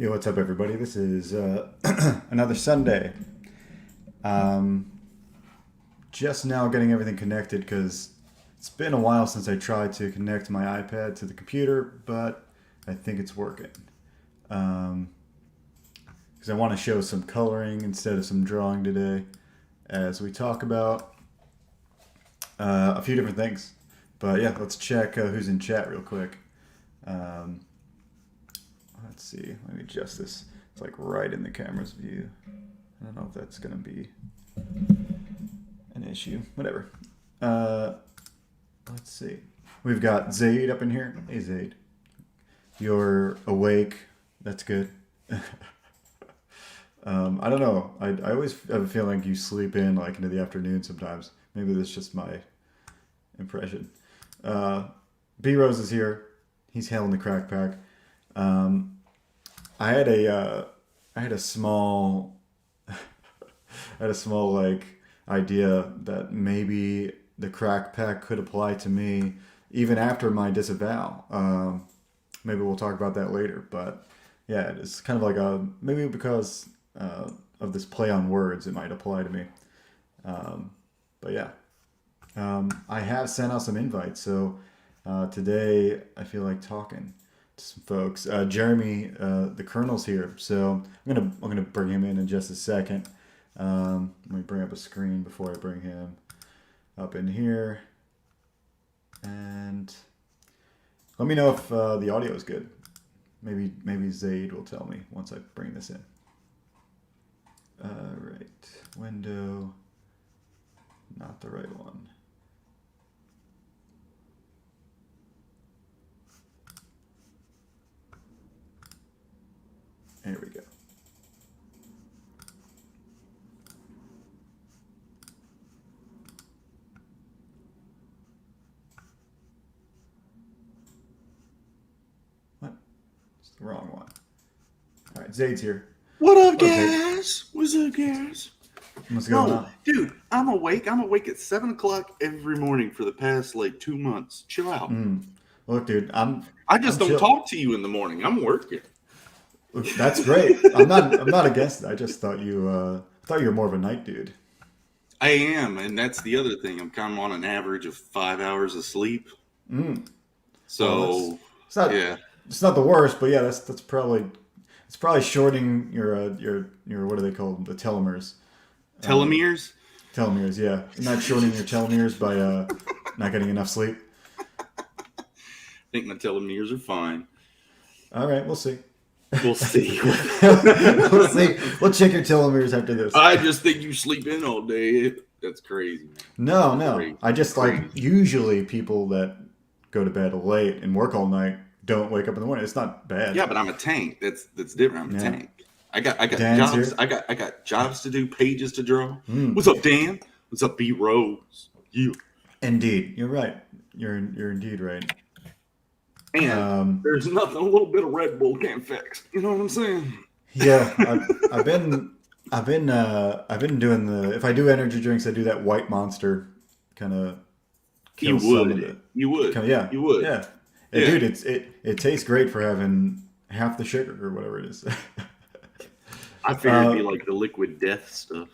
Yo, what's up, everybody? This is another Sunday. Just now getting everything connected because it's been a while since I tried to connect my iPad to the computer, but I think it's working. Because I want to show some coloring instead of some drawing today as we talk about a few different things. But yeah, let's check who's in chat real quick. Let's see. Let me adjust this. It's like right in the camera's view. I don't know if that's going to be an issue. Whatever. Let's see. We've got Zaid up in here. Hey, Zaid. You're awake. That's good. I don't know. I always have a feeling like you sleep in like into the afternoon sometimes. Maybe that's just my impression. B-Rose is here. He's hailing the crack pack. I had a small like idea that maybe the crack pack could apply to me even after my disavow. Maybe we'll talk about that later, but yeah, it's kind of like maybe because of this play on words, it might apply to me. But yeah, I have sent out some invites, so today I feel like talking to some folks. Jeremy, the Colonel's here, so I'm gonna bring him in just a second. Let me bring up a screen before I bring him up in here, and let me know if the audio is good. Maybe Zaid will tell me once I bring this in. Right, window, not the right one. There we go. What? It's the wrong one. All right, Zaid's here. What up, guys? What's up, guys? What's going on? Dude, I'm awake. I'm awake at 7 o'clock every morning for the past, 2 months. Chill out. Look, dude, I just don't talk to you in the morning. I'm working. Look, that's great. I'm not against it. I just thought you were more of a night dude. I am, and that's the other thing. I'm kind of on an average of 5 hours of sleep. So, well, it's not the worst, but yeah, that's probably shortening your what are they called? The telomeres. Telomeres? Telomeres, yeah. Not shortening your telomeres by not getting enough sleep. I think my telomeres are fine. All right, we'll see. We'll see. We'll see. We'll check your telomeres after this. I just think you sleep in all day. That's crazy, man. No. Crazy. I just usually people that go to bed late and work all night don't wake up in the morning. It's not bad. Yeah, but I'm a tank. That's different. I'm a tank. I got jobs. Here. I got jobs to do, pages to draw. What's up, Dan? What's up, B Rose? You. Indeed, you're right. You're indeed right. And there's nothing a little bit of Red Bull can't fix. You know what I'm saying? Yeah, I've been doing if I do energy drinks, I do that White Monster kind of. You would. You would. Yeah. You would. Yeah. Dude, it tastes great for having half the sugar or whatever it is. I figured it'd be like the liquid death stuff.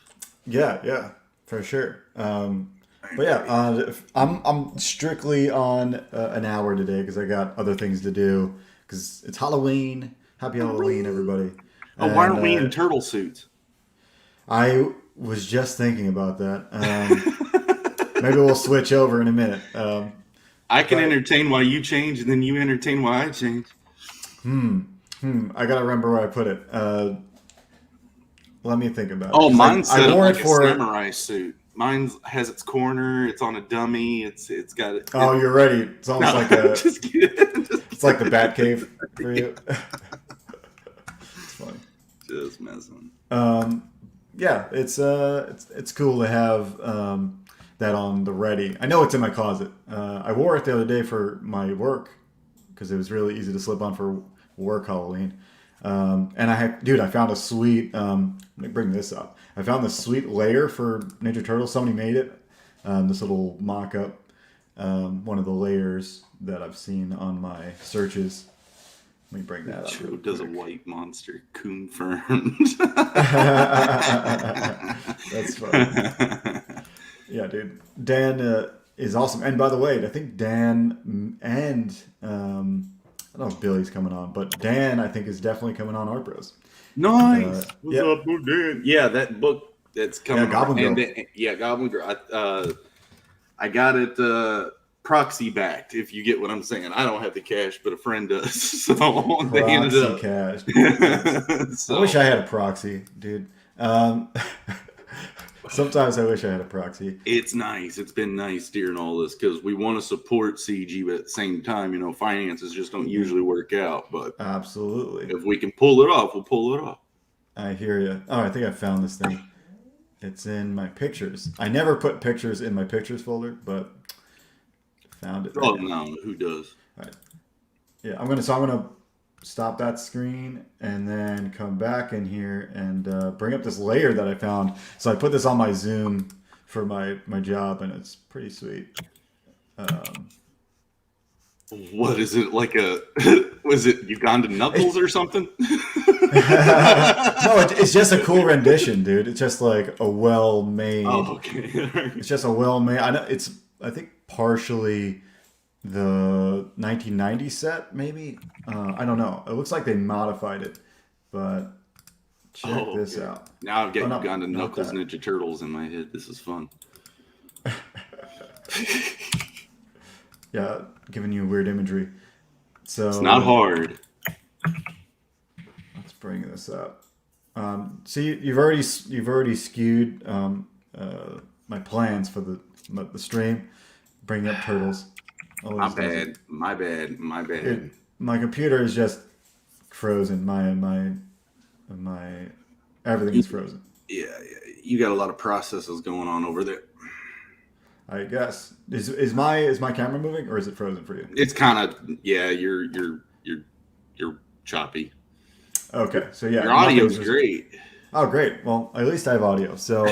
Yeah, for sure. But yeah, I'm strictly on an hour today because I got other things to do. Because it's Halloween. Happy Halloween, everybody! Oh, why aren't we in turtle suits? I was just thinking about that. Maybe we'll switch over in a minute. I can entertain while you change, and then you entertain while I change. I gotta remember where I put it. Let me think about it. Oh, mine's set I up wore like it a for samurai suit. Mine has its corner. It's on a dummy. It's got it. Oh, you're ready. It's almost like a. Just kidding. It's like the Bat Cave for you. It's funny. Just messing. Yeah, it's cool to have that on the ready. I know it's in my closet. I wore it the other day for my work because it was really easy to slip on for work Halloween. And I found a sweet. Let me bring this up. I found this sweet layer for Ninja Turtles. Somebody made it. This little mock-up. One of the layers that I've seen on my searches. Let me bring that up. Joe does a white monster. Confirmed. That's funny. Yeah, dude. Dan is awesome. And by the way, I think Dan and I don't know if Billy's coming on, but Dan I think is definitely coming on Art Bros. Nice. What's yeah. up, Dan? Yeah, that book that's coming. Yeah, Goblin Girl. Goblin Girl. I got it proxy backed. If you get what I'm saying, I don't have the cash, but a friend does. So they ended up cash. So, I wish I had a proxy, dude. Sometimes I wish I had a proxy. It's nice. It's been nice during all this because we want to support CG, but at the same time, you know, finances just don't usually work out. But absolutely, if we can pull it off, we'll pull it off. I hear you. Oh, I think I found this thing. It's in my pictures. I never put pictures in my pictures folder, but found it. Oh no, who does? All right. Yeah, I'm gonna stop that screen and then come back in here and bring up this layer that I found. So I put this on my Zoom for my job, and it's pretty sweet. What is it, like a was it Ugandan knuckles or something? No, it's just a cool rendition, dude. It's just like a well-made. Oh, okay. It's just a well-made. I think partially the 1990 set, maybe. I don't know. It looks like they modified it, but check this out. Now I've got Ugandan Knuckles Ninja Turtles in my head. This is fun. Yeah, giving you weird imagery. So it's not hard. Let's bring this up. See, you've already skewed my plans for the stream. Bringing up turtles. My bad. My computer is just frozen. My everything is frozen. Yeah. You got a lot of processes going on over there. I guess is my camera moving or is it frozen for you? It's kind of You're choppy. Okay, so yeah, your audio's great. Oh, great. Well, at least I have audio, so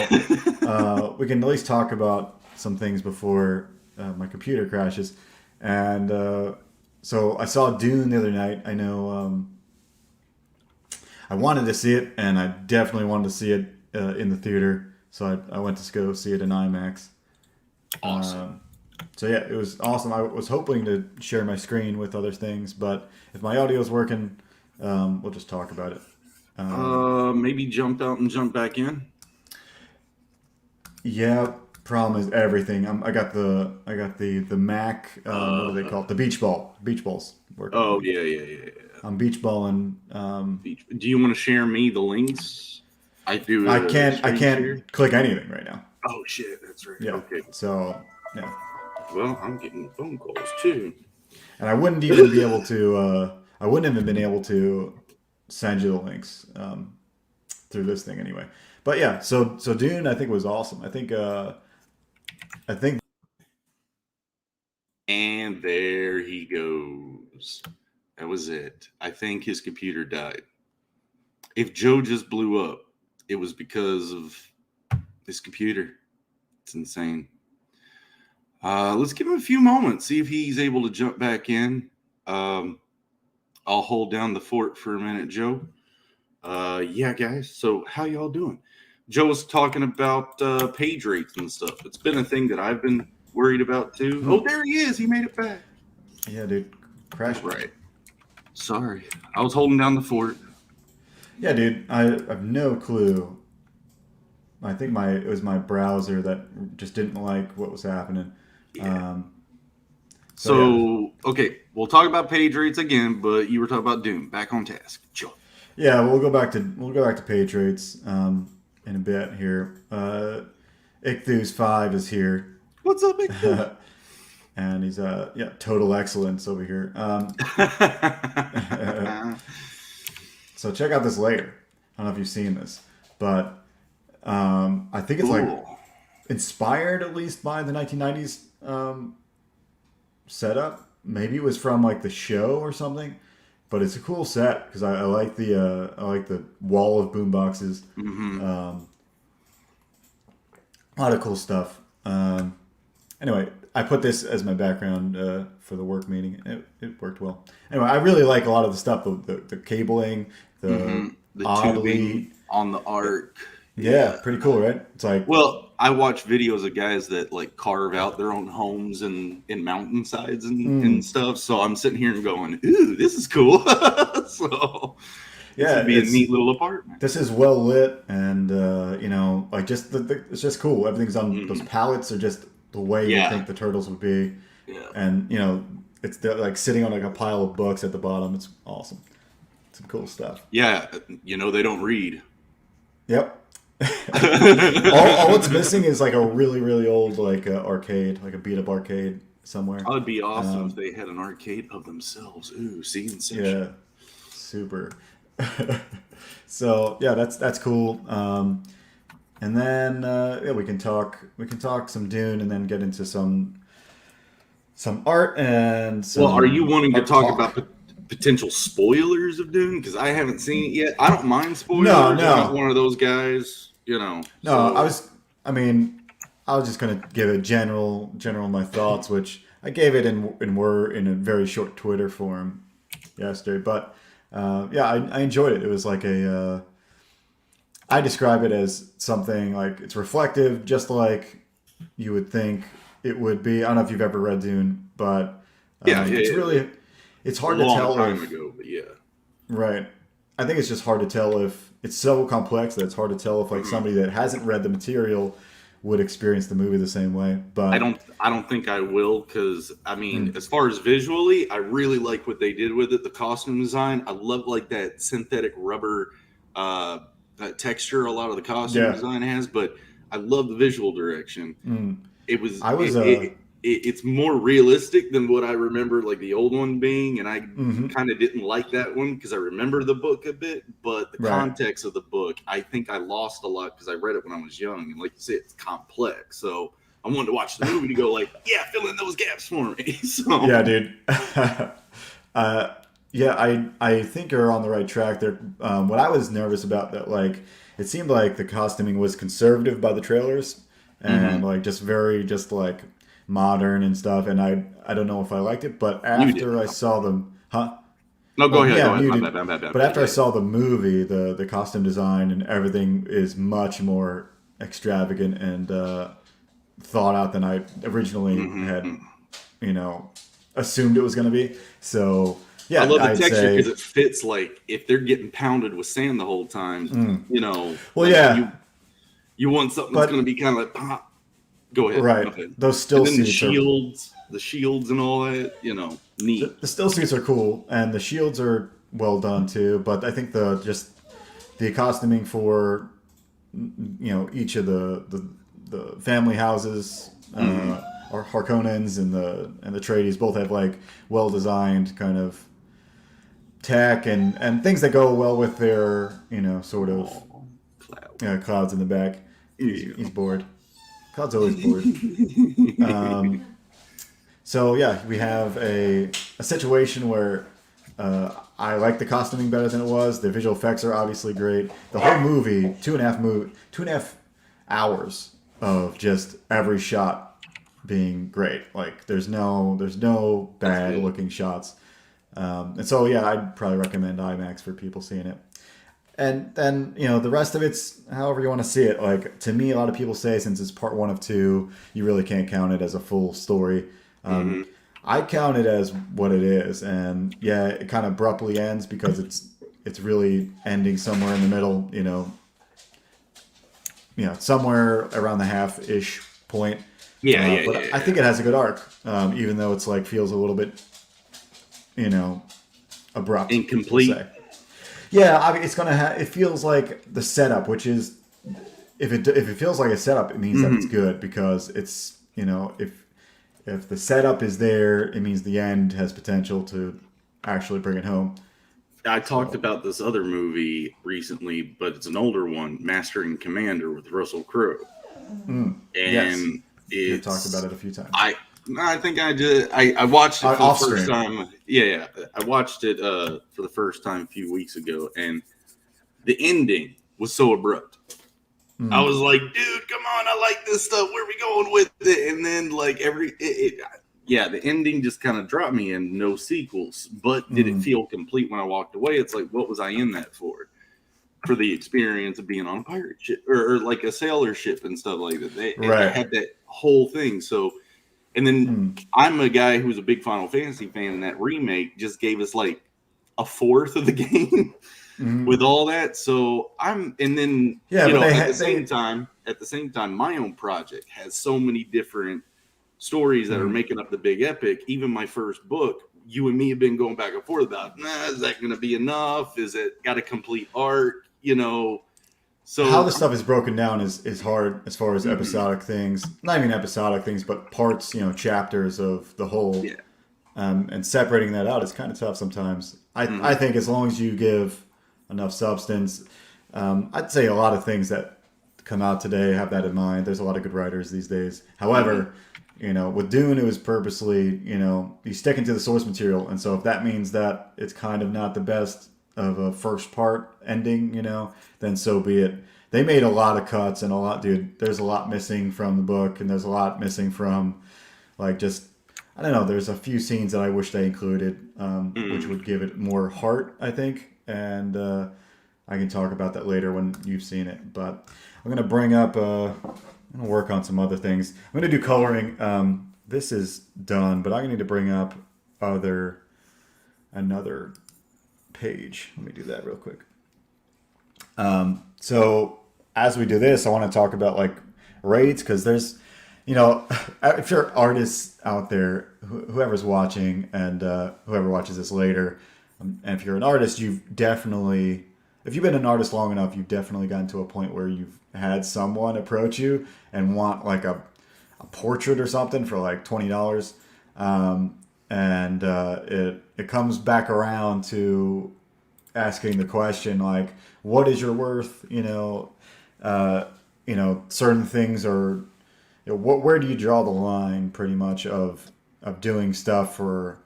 we can at least talk about some things before my computer crashes. And so I saw Dune the other night. I know I wanted to see it, and I definitely wanted to see it in the theater. So I went to go see it in IMAX. Awesome. So yeah, it was awesome. I was hoping to share my screen with other things, but if my audio is working, we'll just talk about it. Maybe jump out and jump back in. Yeah. Problem is everything. I got the Mac. What do they call it? The beach balls. Working. Oh yeah. I'm beach balling. Do you want to share me the links? I do. I can't click anything right now. Oh shit, that's right. Yeah. Okay. So yeah. Well, I'm getting phone calls too. And I wouldn't even be able to. I wouldn't have been able to send you the links through this thing anyway. But yeah, so Dune I think was awesome. I think. And there he goes. That was it. I think his computer died. If Joe just blew up, it was because of his computer. It's insane. Let's give him a few moments, see if he's able to jump back in. I'll hold down the fort for a minute, Joe. Yeah, guys. So how y'all doing? Joe was talking about page rates and stuff. It's been a thing that I've been worried about too. Oh, there he is. He made it back. Yeah, dude. Crash. Right. Sorry. I was holding down the fort. Yeah, dude. I have no clue. I think it was my browser that just didn't like what was happening. Yeah. Yeah. Okay, we'll talk about page rates again, but you were talking about Doom. Back on task. Joe. Yeah, we'll go back to page rates in a bit here. Ichthus 5 is here. What's up, Ichthus? And he's total excellence over here. So check out this layer. I don't know if you've seen this, but I think it's like inspired at least by the 1990s setup. Maybe it was from like the show or something. But it's a cool set because I like the wall of boomboxes. Mm-hmm. A lot of cool stuff. Anyway, I put this as my background for the work meeting. It worked well. Anyway, I really like a lot of the stuff, the cabling, the The oddly, tubing on the arc. yeah, pretty cool, right? It's like, Well, I watch videos of guys that like carve out their own homes in mountainsides and stuff. So I'm sitting here and going, "Ooh, this is cool." So this yeah, would be a neat little apartment. this is well lit, and you know, like just it's just cool. Everything's on those pallets are just the way you think the turtles would be, and you know, it's like sitting on like a pile of books at the bottom. It's awesome. Some cool stuff. Yeah, you know they don't read. Yep. all it's missing is like a really really old like arcade, like a beat up arcade somewhere. That would be awesome if they had an arcade of themselves. Ooh, see, Inception. Yeah, super. So yeah, that's cool. And then yeah, we can talk some Dune, and then get into some art and some. Well, are you wanting to art talk about potential spoilers of Dune? Because I haven't seen it yet. I don't mind spoilers. No. I'm not one of those guys, you know. No, so. I was just gonna give a general my thoughts, which I gave it in a very short Twitter forum yesterday. But yeah, I enjoyed it. It was like a. I describe it as something like it's reflective, just like you would think it would be. I don't know if you've ever read Dune, but it's really it's hard to tell. Time ago, but yeah, right. I think it's just hard to tell if it's so complex that it's hard to tell if like somebody that hasn't read the material would experience the movie the same way. But I don't think I will, because I mean, as far as visually, I really like what they did with it. The costume design, I love like that synthetic rubber texture a lot of the costume design has, but I love the visual direction. It was it's more realistic than what I remember like the old one being, and I kind of didn't like that one because I remember the book a bit, but the context of the book, I think I lost a lot because I read it when I was young, and like you said, it's complex. So I wanted to watch the movie to go like, yeah, fill in those gaps for me. So yeah, dude. Yeah, I think you're on the right track there. What I was nervous about, that like it seemed like the costuming was conservative by the trailers, and like just very just like modern and stuff, and I don't know if I liked it, but after I saw them, No, go ahead. Yeah, go ahead. My bad. But after I saw the movie, the costume design and everything is much more extravagant and thought out than I originally had, you know, assumed it was going to be. So yeah, I love the texture because it fits. Like if they're getting pounded with sand the whole time, you know. Well, like yeah, you want something that's going to be kind of like pop. Go ahead. Right. Go ahead. Those still and then suits the shields and all that, you know, neat. The still suits are cool, and the shields are well done too. But I think the costuming for, you know, each of the family houses, or Harkonnens and the Atreides both have like well designed kind of tech and things that go well with their, you know, sort of clouds in the back. He's bored. Cloud's always bored. So yeah, we have a situation where I like the costuming better than it was. The visual effects are obviously great. The whole movie, 2.5 hours of just every shot being great. Like there's no bad looking shots. And so yeah, I'd probably recommend IMAX for people seeing it. And then, you know, the rest of it's however you want to see it. Like, to me, a lot of people say since it's part 1 of 2, you really can't count it as a full story. I count it as what it is. And yeah, it kind of abruptly ends because it's really ending somewhere in the middle, you know, somewhere around the half-ish point. But I think it has a good arc, even though it's like feels a little bit, you know, abrupt. Incomplete. Yeah, I mean, it's gonna it feels like the setup, which is if it feels like a setup, it means that it's good, because it's, you know, if the setup is there, it means the end has potential to actually bring it home. I talked about this other movie recently, but it's an older one, Master and Commander with Russell Crowe. And yes. You've talked about it a few times. I think I did. I watched it for the first time. Yeah, I watched it for the first time a few weeks ago, and the ending was so abrupt. I was like, dude, come on, I like this stuff. Where are we going with it? And then like yeah, the ending just kind of dropped me and no sequels. But did it feel complete when I walked away? It's like, what was I in that for? For the experience of being on a pirate ship or like a sailor ship and stuff like that. They had that whole thing. So, and then I'm a guy who's a big Final Fantasy fan, and that remake just gave us like a fourth of the game with all that. So at the same time, my own project has so many different stories that are making up the big epic. Even my first book, you and me have been going back and forth about, is that going to be enough? Is it got a complete arc? So how the stuff is broken down is hard as far as episodic things, not even episodic things, but parts, chapters of the whole. Yeah. And separating that out is kind of tough sometimes. I think as long as you give enough substance, I'd say a lot of things that come out today have that in mind. There's a lot of good writers these days. However, with Dune, it was purposely, you sticking to the source material. And so if that means that it's kind of not the best of a first part ending, then so be it. They made a lot of cuts and there's a lot missing from the book, and there's a lot missing from like just, I don't know, there's a few scenes that I wish they included, which would give it more heart, I think. And I can talk about that later when you've seen it. But I'm going to bring up, I'm going to work on some other things. I'm going to do coloring. This is done, but I'm going to need to bring up another page. Let me do that real quick. So as we do this, I want to talk about like raids, because there's, if you're artists out there, whoever's watching and whoever watches this later, and if you're an artist, if you've been an artist long enough, you've definitely gotten to a point where you've had someone approach you and want like a portrait or something for like $20. And it comes back around to asking the question, like, what is your worth? Certain things are, where do you draw the line pretty much of doing stuff for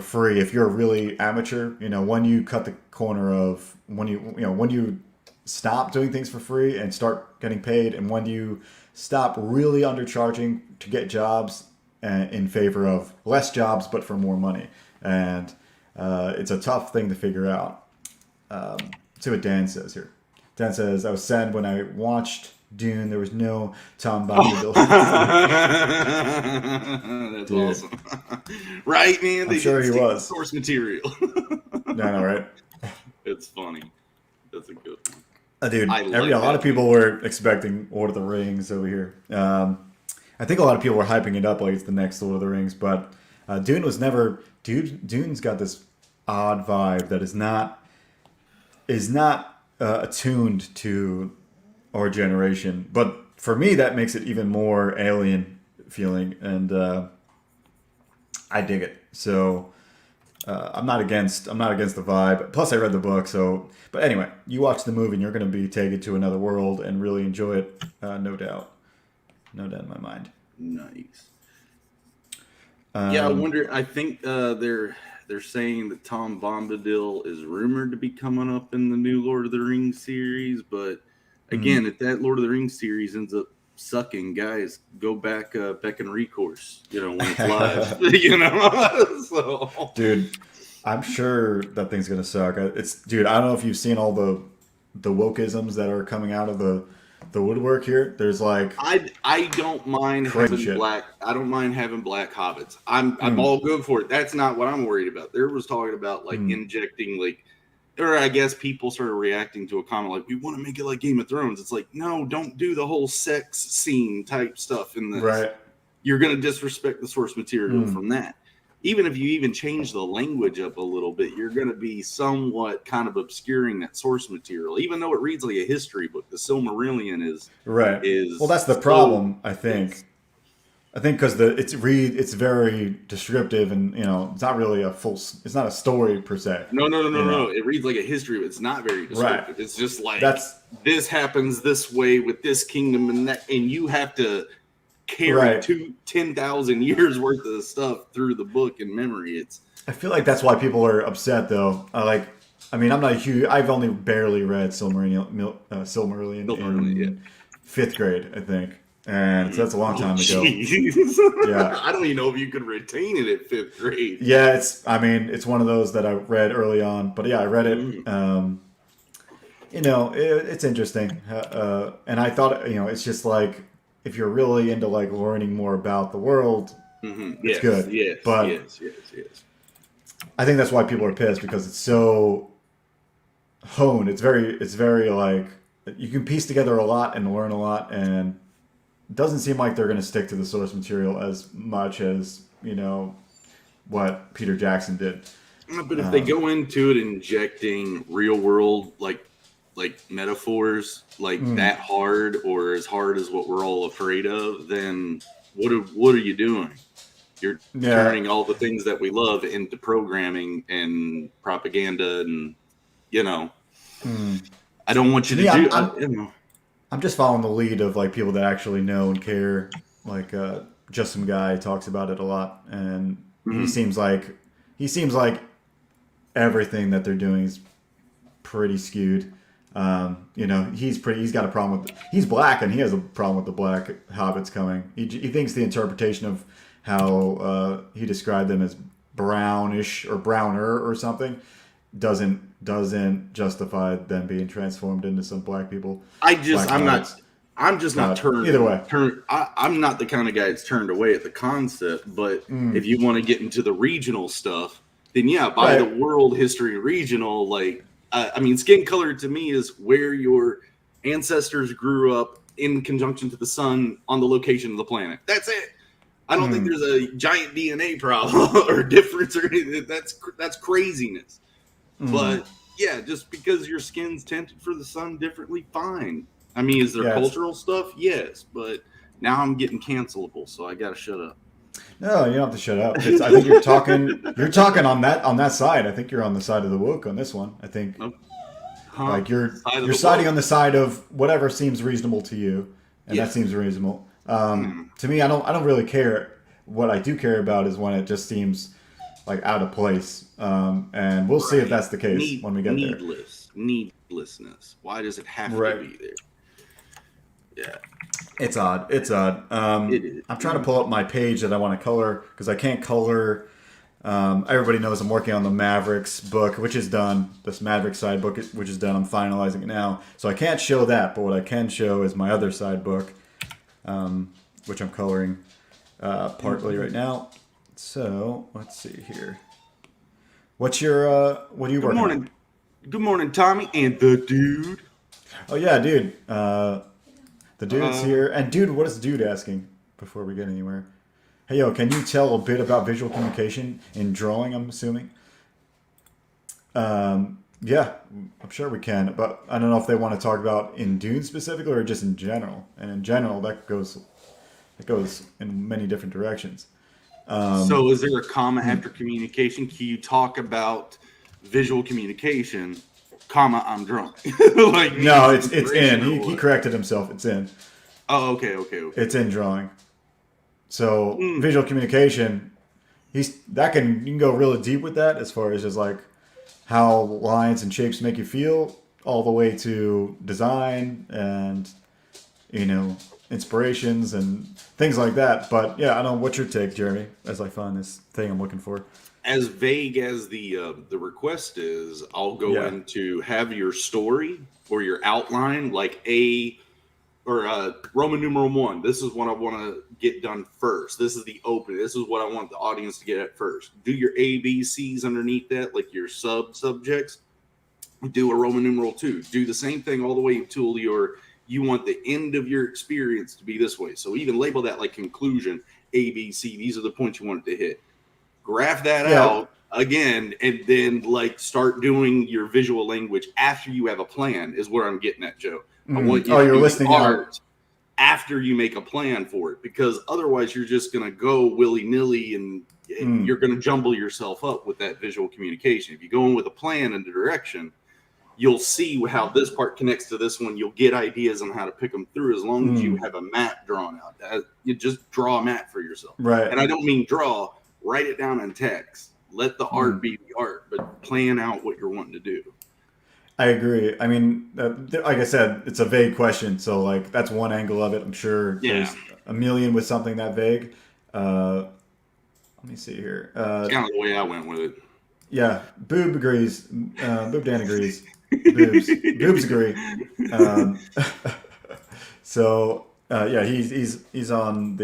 free? If you're really amateur, when you cut the corner of when you stop doing things for free and start getting paid, and when do you stop really undercharging to get jobs in favor of less jobs but for more money? And it's a tough thing to figure out. See what Dan says here. Dan says, I was sad when I watched Dune, there was no Tom Bombadil. That's awesome. Right, man? I'm sure he was. Source material. No, right? It's funny. That's a good one. Dude, a lot of people were expecting Lord of the Rings over here. I think a lot of people were hyping it up like it's the next Lord of the Rings, but Dune was never... Dune's got this odd vibe that is not attuned to our generation, but for me that makes it even more alien feeling, and I dig it. So I'm not against the vibe. Plus I read the book, so. But anyway, you watch the movie and you're going to be taken to another world and really enjoy it, no doubt in my mind. Nice. I wonder. I think they're saying that Tom Bombadil is rumored to be coming up in the new Lord of the Rings series, but again, if that Lord of the Rings series ends up sucking, guys, go back and recourse, when it's live. So. Dude, I'm sure that thing's gonna suck. I don't know if you've seen all the wokeisms that are coming out of the woodwork here. There's like I don't mind having black. I don't mind having black hobbits. I'm all good for it. That's not what I'm worried about. There was talking about like injecting or I guess people started reacting to a comment like, we want to make it like Game of Thrones. It's like, no, don't do the whole sex scene type stuff in this. Right. You're going to disrespect the source material from that. Even if you even change the language up a little bit, you're going to be somewhat kind of obscuring that source material. Even though it reads like a history book, the Silmarillion is... Right. Well, that's the problem, I think. I think because it's very descriptive, and it's not really it's not a story per se. No. It reads like a history, but it's not very descriptive. Right. It's just like this happens this way with this kingdom and that, and you have to carry 10,000 years worth of stuff through the book in memory. I feel like that's why people are upset, though. I mean, I'm not a huge. I've only barely read Silmarillion Yeah. in fifth grade, I think, and so that's a long Oh, time ago. jeez. Yeah, I don't even know if you could retain it at fifth grade. yeah. It's. I mean, it's one of those that I read early on, but yeah, I read it. Mm. It's interesting, and I thought, it's just like if you're really into like learning more about the world, it's Yes, good. yes, But yes, yes, yes. I think that's why people are pissed because it's so honed. It's very like you can piece together a lot and learn a lot, and it doesn't seem like they're going to stick to the source material as much as what Peter Jackson did. But if they Um, go into it injecting real world like metaphors like mm, that hard or as hard as what we're all afraid of, then what are you doing? You're yeah, turning all the things that we love into programming and propaganda, and you know, mm. I don't want To you to me, do. I'm just following the lead of like people that actually know and care. Like just some guy talks about it a lot, and he Mhm. seems like he seems like everything that they're doing is pretty skewed. He's got a problem with. He's black, and he has a problem with the black hobbits coming. He thinks the interpretation of how he described them as brownish or browner or something doesn't justify them being transformed into some black people, black hobbits. I'm just not But either way, I'm not the kind of guy that's turned away at the concept. But if you want to get into the regional stuff, then yeah, buy the right? world history regional. Like, I mean, skin color to me is where your ancestors grew up in conjunction to the sun on the location of the planet. That's it. I don't think Mm, there's a giant DNA problem or difference or anything. That's craziness. mm. But yeah, just because your skin's tinted for the sun differently, fine. I mean, is there Yeah, cultural stuff? Yes, but now I'm getting cancelable, so I gotta shut up. no, you don't have to shut up. I think you're talking on that side. I think you're on the side of the woke on this one. I think Nope. Huh? like you're Side of you're the siding woke? on the side of whatever seems reasonable to you, and that Yeah. seems reasonable. Hmm. To me, I don't really care. What I do care about is when it just seems like out of place, and we'll see if Right. that's the case when we get there. Needlessness. Why does it have to Right. be there? Yeah, It's odd. It's odd. it is. I'm trying to pull up my page that I want to color because I can't color. Everybody knows I'm working on the Mavericks book, which is done. This Mavericks side book, which is done. I'm finalizing it now, so I can't show that. But what I can show is my other side book, which I'm coloring partly right now. So let's see here. What are you Good working on? morning. Good morning, Tommy and the dude. Oh yeah, dude. The dude's Uh, here. And dude, what is dude asking before we get anywhere? Hey yo, can you tell a bit about visual communication in drawing? I'm assuming. Yeah, I'm sure we can, but I don't know if they want to talk about in Dune specifically or just in general. And in general, that goes in many different directions. So, is there a comma after communication? Can you talk about visual communication, comma, I'm drunk? Like, No, needs it's in. inspiration or He what? corrected himself. It's in. Oh, okay, okay, okay. It's in drawing. So Mm, visual communication, you can go really deep with that as far as just like how lines and shapes make you feel, all the way to design and inspirations and things like that. But yeah, I don't know what's your take, Jeremy, as I find this thing I'm looking for. as vague as the request is, I'll go Yeah. into have your story or your outline like a or Roman numeral 1. This is what I want to get done first. This is the opening. This is what I want the audience to get at first. Do your A, B, C's underneath that, like your subjects. Do a Roman numeral 2. Do the same thing all the way until you want the end of your experience to be this way. So even label that like conclusion, A, B, C. These are the points you want it to hit. Graph that Yeah. out again, and then like start doing your visual language after you have a plan. Is where I'm getting at, Joe. I want you Oh, to you're do the listing out. art after you make a plan for it, because otherwise you're just going to go willy-nilly and Mm, you're going to jumble yourself up with that visual communication. If you go in with a plan and a direction, you'll see how this part connects to this one. You'll get ideas on how to pick them through as long as you mm, have a map drawn out. You just draw a map for yourself. right. And I don't mean draw, write it down in text. Let the art be the art, but plan out what you're wanting to do. I agree. I mean, like I said, it's a vague question, so like that's one angle of it. I'm sure Yeah, there's a million with something that vague. Let me see here. it's kind of the way I went with it. Yeah, Boob agrees. Boob Dan agrees. Boobs agree. Um, so yeah, he's on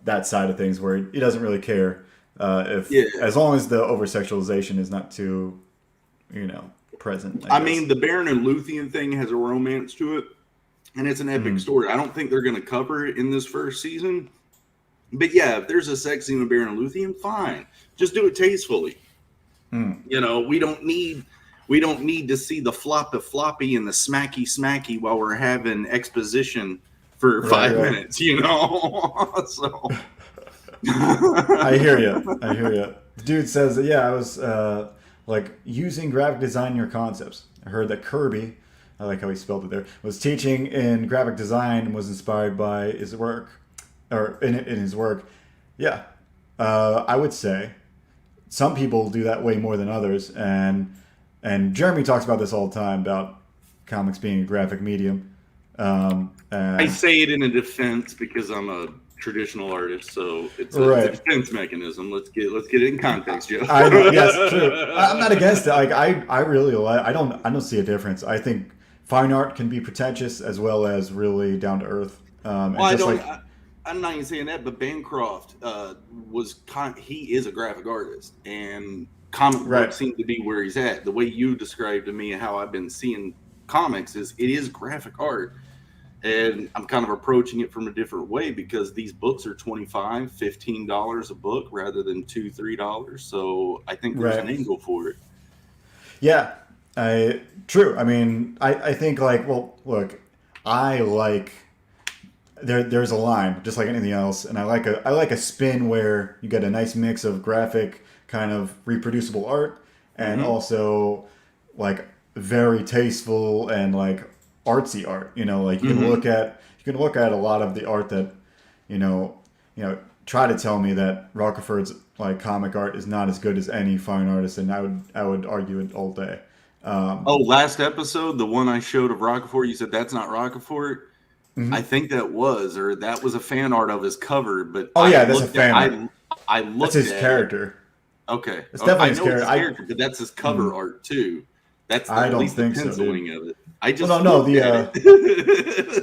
that side of things where he doesn't really care if Yeah. as long as the over sexualization is not too, you know, present. I guess. mean, the Baron and Luthien thing has a romance to it, and it's an epic story. I don't think they're going to cover it in this first season. But yeah, if there's a sex scene with Baron and Luthien, fine. Just do it tastefully. You know, we don't need to see the floppy and the smacky while we're having exposition for 5 minutes, you know? So I hear you. The dude says that, yeah, I was like using graphic design in your concepts. I heard that Kirby, I like how he spelled it there, was teaching in graphic design and was inspired by his work, or in his work. Yeah, I would say some people do that way more than others, and Jeremy talks about this all the time about comics being a graphic medium. I say it in a defense because I'm a traditional artist, so it's a defense mechanism. Let's get it in context, Joe. I know, yes, true. I'm not against it. Like I really like. I don't see a difference. I think fine art can be pretentious as well as really down to earth. Well, I'm not even saying that, but Bancroft he is a graphic artist, and comic book seems to be where he's at. The way you described to me how I've been seeing comics is it is graphic art. And I'm kind of approaching it from a different way because these books are $25, $15 a book rather than $2, $3. So I think there's an angle for it. Yeah, true. I mean, I think like, well, look, I like there's a line just like anything else, and I like a spin where you get a nice mix of graphic kind of reproducible art and also like very tasteful and like artsy art. You know, like you can look at a lot of the art that you know try to tell me that Rockeford's like comic art is not as good as any fine artist, and I would argue it all day. Last episode, the one I showed of Rockefort, you said that's not Rockefort. I think that was a fan art of his cover, but that's a fan art. I looked that's his at character. Okay, it's definitely his character, but that's his cover art too. That's I don't think so, penciling dude. of it. I just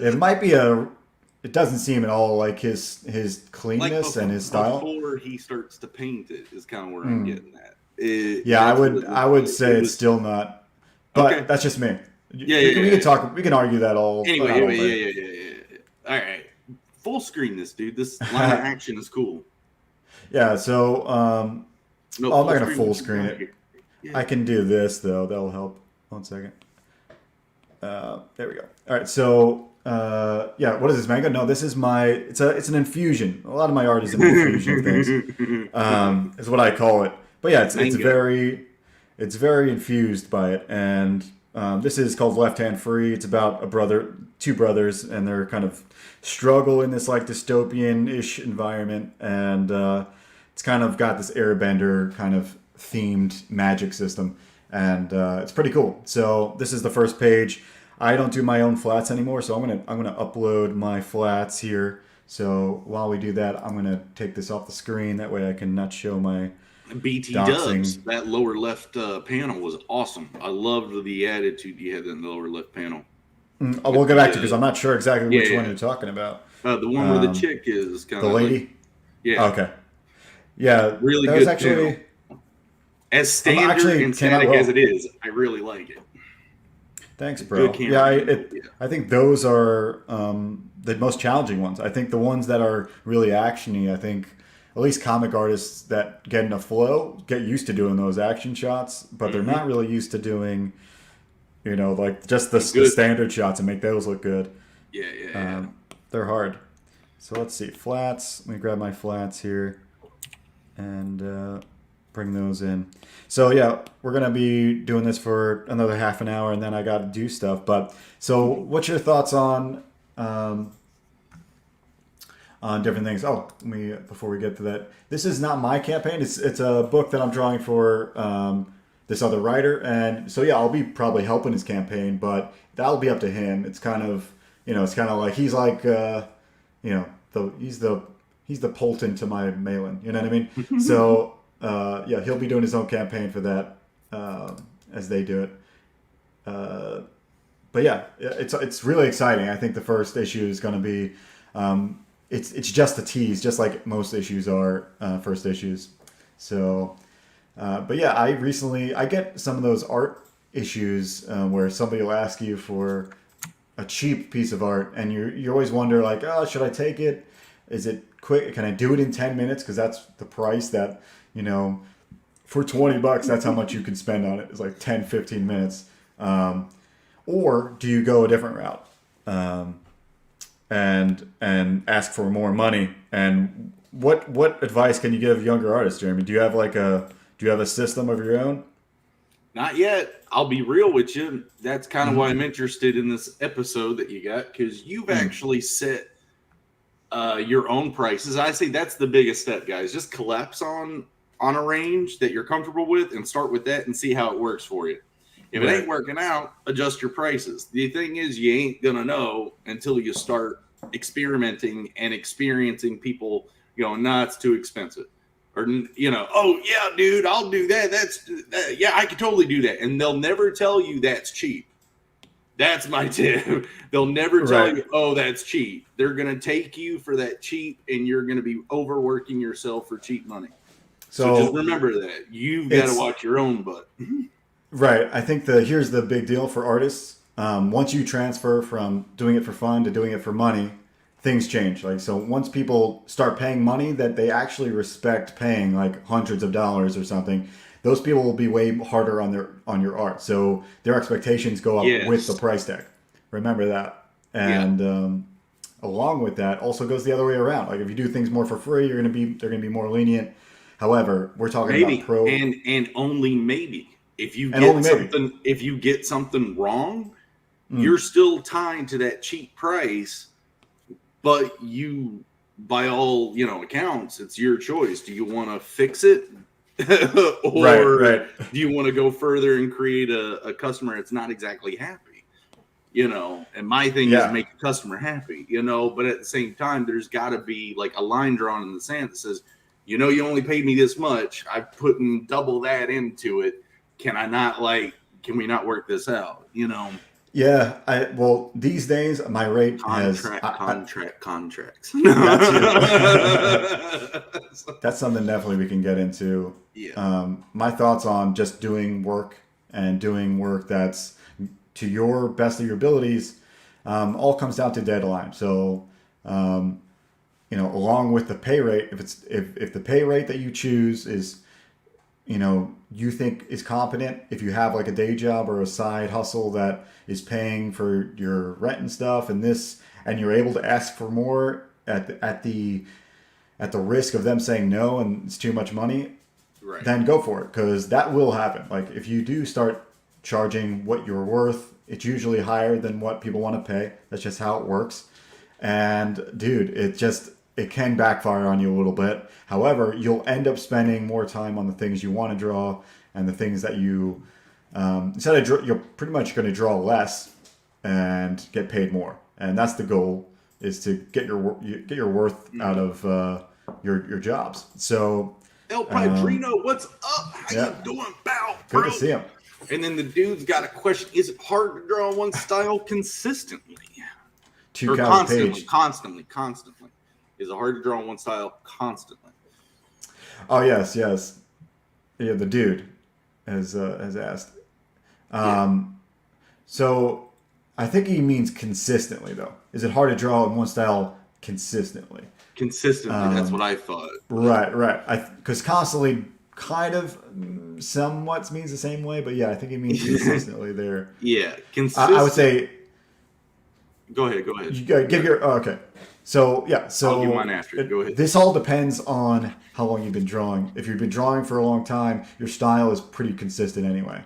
it might be it doesn't seem at all like his cleanness and his style. Before he starts to paint it is kind of where I'm getting at. I would say it's still not, but that's just me. We can argue that all. Anyway, all right, full screen this, dude. This line of action is cool. Yeah, so I'm not gonna full screen it. I can do this though. That'll help. 1 second. There we go. All right, so what is this manga? No, this is it's an infusion. A lot of my art is an infusion of things. Is what I call it. But yeah, it's very infused by it, and this is called Left Hand Free. It's about two brothers, and their kind of struggle in this like dystopian-ish environment, and it's kind of got this airbender kind of themed magic system, and it's pretty cool. So this is the first page. I don't do my own flats anymore, so I'm gonna upload my flats here. So while we do that, I'm gonna take this off the screen. That way I can not show my BT doxing. Dubs. That lower left panel was awesome. I loved the attitude you had in the lower left panel. We'll get back to because I'm not sure exactly which one you're talking about. The one where the chick is kind of the lady. Like, yeah. Okay. Yeah. Really that good. Was actually panel. As standard and static as it is, I really like it. Thanks, bro. Yeah, I think those are the most challenging ones. I think the ones that are really actiony, I think at least comic artists that get in a flow get used to doing those action shots, but they're not really used to doing, like just the standard shots and make those look good. Yeah. They're hard. So let's see. Flats. Let me grab my flats here and bring those in. So yeah, we're gonna be doing this for another half an hour, and then I got to do stuff. But so, what's your thoughts on on different things. Oh, before we get to that, this is not my campaign. It's a book that I'm drawing for this other writer, and so yeah, I'll be probably helping his campaign, but that'll be up to him. It's kind of it's kind of like he's like he's the Polton to my Malin. You know what I mean? So yeah, he'll be doing his own campaign for that as they do it. But yeah, it's really exciting. I think the first issue is going to be it's just a tease, just like most issues are first issues. So, but yeah, I get some of those art issues where somebody will ask you for a cheap piece of art, and you always wonder like, oh, should I take it? Is it quick? Can I do it in 10 minutes? Because that's the price that for $20, that's how much you can spend on it. It's like 10, 15 minutes. Or do you go a different route and ask for more money? And what advice can you give younger artists, Jeremy? Do you have a system of your own? Not yet. I'll be real with you. That's kind of why I'm interested in this episode that you got, because you've actually set your own prices. I say that's the biggest step, guys. Just collapse on a range that you're comfortable with and start with that and see how it works for you. If it ain't working out, adjust your prices. The thing is, you ain't going to know until you start experimenting and experiencing people going, nah, it's too expensive. Or, oh, yeah, dude, I'll do that. Yeah, I could totally do that. And they'll never tell you that's cheap. That's my tip. They'll never tell you, oh, that's cheap. They're going to take you for that cheap, and you're going to be overworking yourself for cheap money. So just remember that. You've got to watch your own butt. Right. I think here's the big deal for artists. Once you transfer from doing it for fun to doing it for money, things change. Like, so once people start paying money that they actually respect paying, like hundreds of dollars or something, those people will be way harder on your art. So their expectations go up with the price tag. Remember that. And along with that also goes the other way around. Like if you do things more for free, they're gonna be more lenient. However, we're talking about pro and only maybe. If you get something wrong, you're still tied to that cheap price, but you, by all accounts, it's your choice. Do you want to fix it, or do you want to go further and create a customer that's not exactly happy? And my thing is make the customer happy. But at the same time, there's got to be like a line drawn in the sand that says, you only paid me this much. I've put in double that into it. Can we not work this out? Yeah. Well, these days my rate contracts. That's something definitely we can get into. Yeah. My thoughts on just doing work that's to your best of your abilities, all comes down to deadline. So, along with the pay rate, if the pay rate that you choose is, you think is competent, if you have like a day job or a side hustle that is paying for your rent and stuff and you're able to ask for more at the risk of them saying no and it's too much money, then go for it, because that will happen. Like if you do start charging what you're worth, it's usually higher than what people want to pay. That's just how it works. And dude, it can backfire on you a little bit. However, you'll end up spending more time on the things you want to draw and the things that you, you're pretty much going to draw less and get paid more. And that's the goal, is to get your worth out of your jobs. So, El Padrino, what's up? How you doing, pal? Good to see him. And then the dude's got a question: is it hard to draw one style consistently? Constantly. Is it hard to draw one style constantly? Oh yes. Yeah, the dude has asked. So I think he means consistently, though. Is it hard to draw in one style consistently? Consistently, that's what I thought. Right. Because constantly kind of somewhat means the same way, but yeah, I think he means consistently there. Yeah, I would say. Go ahead. You give your okay. So yeah, I'll give mine after. Go ahead. This all depends on how long you've been drawing. If you've been drawing for a long time, your style is pretty consistent anyway.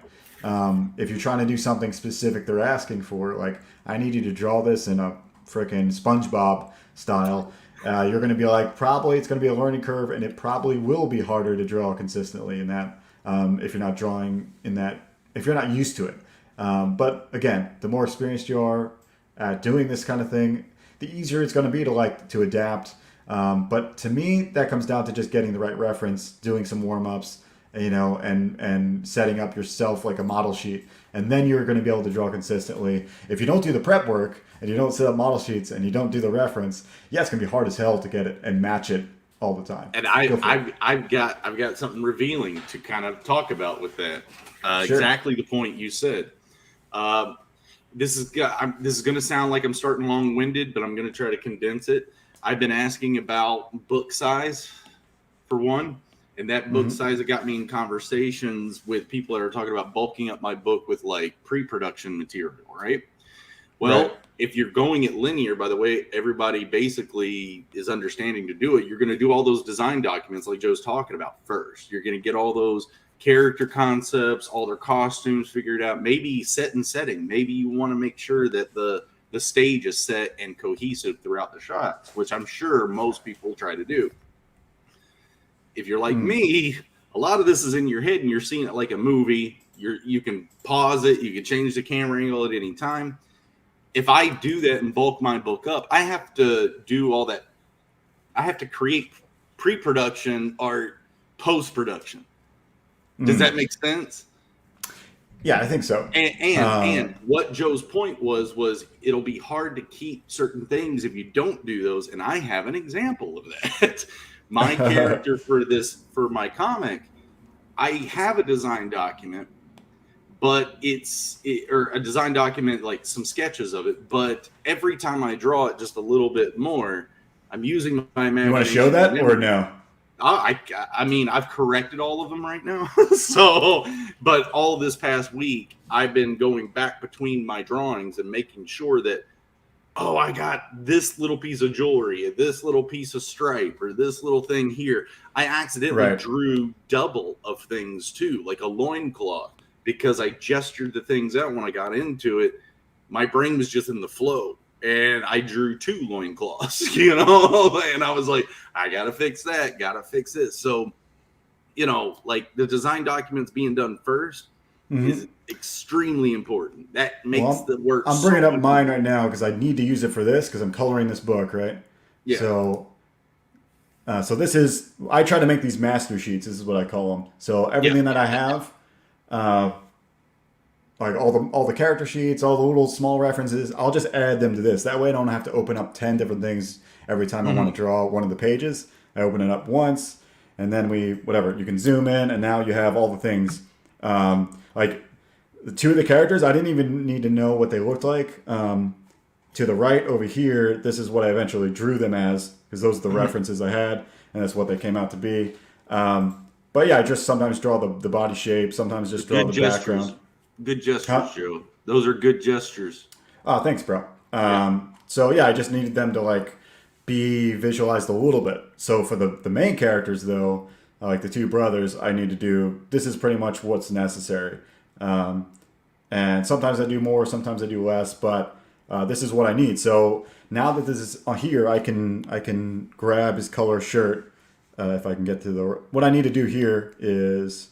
If you're trying to do something specific they're asking for, like I need you to draw this in a frickin' SpongeBob style, You're going to be like, probably it's going to be a learning curve, and it probably will be harder to draw consistently in that if you're not drawing in that, if you're not used to it. But again, the more experienced you are at doing this kind of thing, the easier it's going to be to adapt. But to me, that comes down to just getting the right reference, doing some warm ups, and setting up yourself like a model sheet, and then you're going to be able to draw consistently. If you don't do the prep work and you don't set up model sheets and you don't do the reference, yeah, it's going to be hard as hell to get it and match it all the time. And I've got something revealing to kind of talk about with that. Sure. Exactly the point you said. This is going to sound like I'm starting long-winded, but I'm going to try to condense it. I've been asking about book size, for one, and that book size that got me in conversations with people that are talking about bulking up my book with like pre-production material, right? Well, Right. If you're going it linear, by the way, everybody basically is understanding to do it. You're going to do all those design documents like Joe's talking about first. You're going to get all those character concepts, all their costumes figured out, maybe set and setting. Maybe you want to make sure that the stage is set and cohesive throughout the shots, which I'm sure most people try to do. If you're like me, a lot of this is in your head and you're seeing it like a movie. You can pause it. You can change the camera angle at any time. If I do that and bulk my book up, I have to do all that. I have to create pre-production or post-production. Does that make sense? Yeah, I think so. And what Joe's point was it'll be hard to keep certain things if you don't do those. And I have an example of that. My character for my comic, I have a design document, but or a design document, like some sketches of it. But every time I draw it just a little bit more, I'm using my imagination. You want to show that or no? I mean, I've corrected all of them right now. But all this past week, I've been going back between my drawings and making sure that, I got this little piece of jewelry, this little piece of stripe, or this little thing here. I accidentally drew double of things too, like a loincloth, because I gestured the things out when I got into it. My brain was just in the flow. And I drew 2 loincloths, and I was like, I got to fix that, got to fix this. So, like the design documents being done first is extremely important. That makes the work. I'm bringing up mine right now because I need to use it for this because I'm coloring this book, right? Yeah. So this is, I try to make these master sheets. This is what I call them. So everything that I have, like all the character sheets, all the little small references, I'll just add them to this. That way I don't have to open up 10 different things every time I want to draw one of the pages. I open it up once, and then you can zoom in, and now you have all the things. Like the 2 of the characters, I didn't even need to know what they looked like. To the right over here, this is what I eventually drew them as, because those are the references I had, and that's what they came out to be. But yeah, I just sometimes draw the body shape, sometimes just draw the background. Good gestures, Joe. Those are good gestures. Oh, thanks, bro. So yeah, I just needed them to be visualized a little bit. So for the main characters though, like the 2 brothers, I need to do, this is pretty much what's necessary. And sometimes I do more, sometimes I do less, but this is what I need. So now that this is here, I can grab his color shirt. If I can get to what I need to do here is,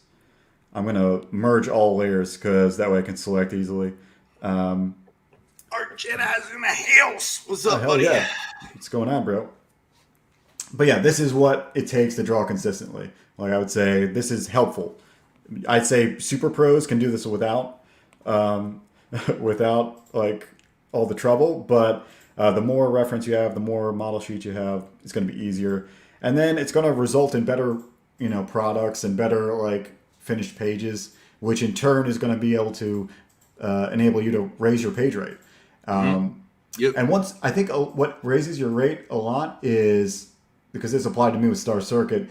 I'm going to merge all layers because that way I can select easily. Our Jedi's in the house. What's up, buddy? Yeah. What's going on, bro? But yeah, this is what it takes to draw consistently. Like I would say, this is helpful. I'd say super pros can do this without like all the trouble. But the more reference you have, the more model sheets you have, it's going to be easier. And then it's going to result in better, products and better finished pages, which in turn is going to be able to enable you to raise your page rate. And once I think what raises your rate a lot is, because this applied to me with Star Circuit,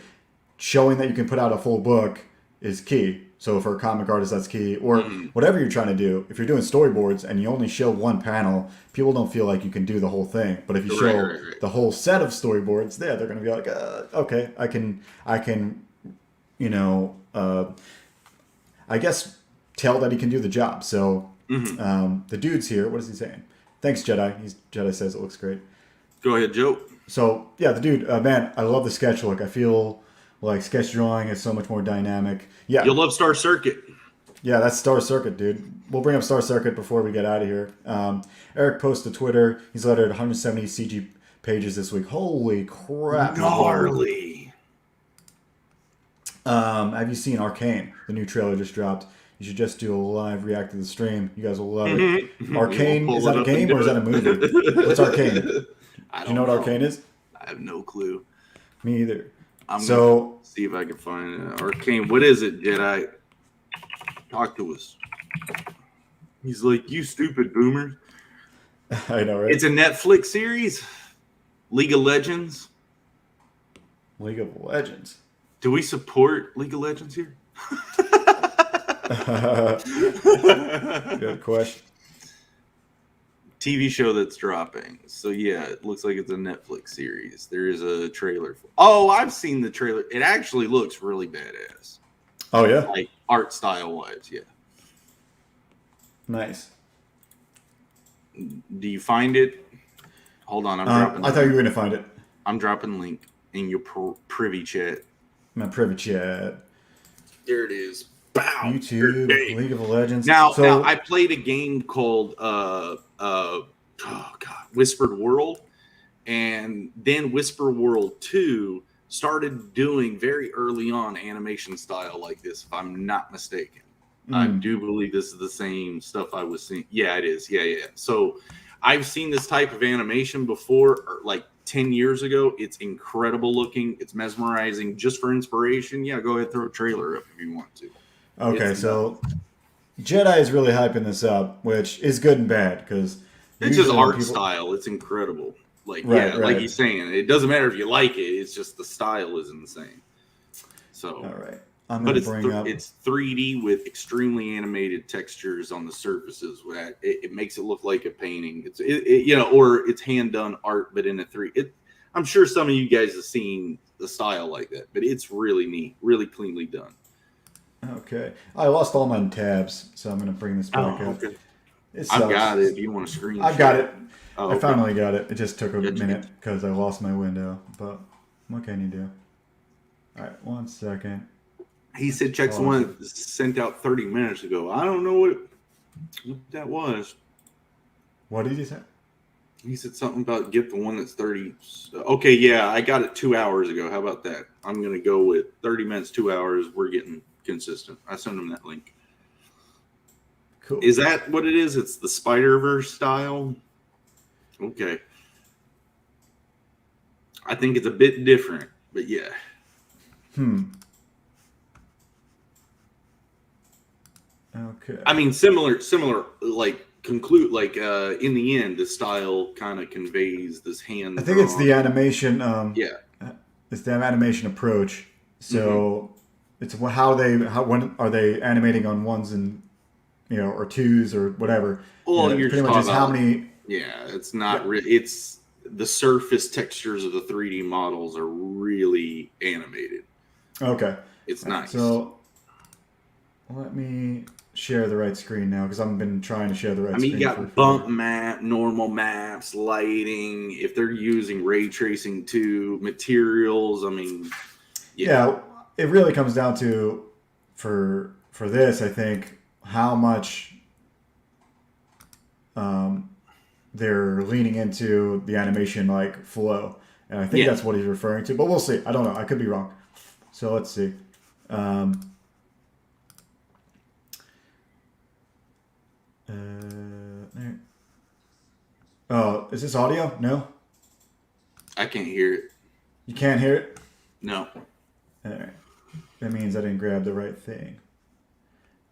showing that you can put out a full book is key. So for a comic artist, that's key. Or whatever you're trying to do. If you're doing storyboards and you only show one panel, people don't feel like you can do the whole thing. But if you show the whole set of storyboards, they're going to be like, okay, I can, I guess tell that he can do the job. So the dude's here. What is he saying? Thanks, Jedi. Jedi says it looks great. Go ahead, Joe. So yeah, the dude, man, I love the sketch look. I feel like sketch drawing is so much more dynamic. Yeah, You'll love Star Circuit. yeah, that's Star Circuit, dude. We'll bring up Star Circuit before we get out of here. Eric posted to Twitter. He's lettered 170 CG pages this week. Holy crap! Gnarly. Have you seen Arcane? The new trailer just dropped. You should just do a live react to the stream. You guys will love it. Arcane, is that a game or is that a movie? What's Arcane? Do you know what Arcane is? I have no clue. Me either. I'm gonna see if I can find it. Arcane. What is it, Jedi? Talk to us. He's like, you stupid boomers. I know, right? It's a Netflix series. League of Legends. League of Legends. Do we support League of Legends here? Good question. TV show that's dropping. So yeah, it looks like it's a Netflix series. There is a trailer. Oh, I've seen the trailer. It actually looks really badass. Oh yeah, like art style wise, yeah. Nice. Do you find it? Hold on, I'm dropping. I thought you were gonna find it. I'm dropping link in your privy chat. My privy chat. There it is. Bow. YouTube, League of Legends. Now I played a game called Whispered World, and then Whisper World 2 started doing very early on animation style like this, if I'm not mistaken. I do believe this is the same stuff I was seeing. Yeah, it is. Yeah. So I've seen this type of animation before, like 10 years ago. It's incredible looking. It's mesmerizing. Just for inspiration, yeah, go ahead, throw a trailer up if you want to. Okay, so Jedi is really hyping this up, which is good and bad because it's just art style. It's incredible. Like like he's saying, it doesn't matter if you like it. It's just the style isn't the same. So all right, it's 3D with extremely animated textures on the surfaces. It makes it look like a painting. Or it's hand done art, but in a 3D. I'm sure some of you guys have seen the style like that, but it's really neat, really cleanly done. Okay, I lost all my tabs, so I'm going to bring this back up. Okay. I've got it. If you want to screen, I've got it. I finally got it. It just took a minute because I lost my window. But what can you do? All right, 1 second. He said, "Check the one sent out 30 minutes ago." I don't know what that was. What did he say? He said something about get the one that's 30. Okay, yeah, I got it 2 hours ago. How about that? I'm going to go with 30 minutes, 2 hours. We're getting consistent. I sent him that link. Cool. Is that what it is? It's the Spider-Verse style? Okay. I think it's a bit different, but yeah. Okay. I mean, similar, like, in the end, the style kind of conveys this hand. I think it's the animation. It's the animation approach. So it's when are they animating on ones and or twos or whatever. Well, you're pretty much is how many. Yeah, it's not really. It's the surface textures of the 3D models are really animated. Okay, it's nice. So let me share the right screen now because I've been trying to share the right screen. You got bump map, normal maps, lighting. If they're using ray tracing too, materials. I mean, yeah, it really comes down to for this. I think how much they're leaning into the animation like flow, and I think that's what he's referring to. But we'll see. I don't know. I could be wrong. So let's see. There. Oh, is this audio? No? I can't hear it. You can't hear it? No. All right. That means I didn't grab the right thing.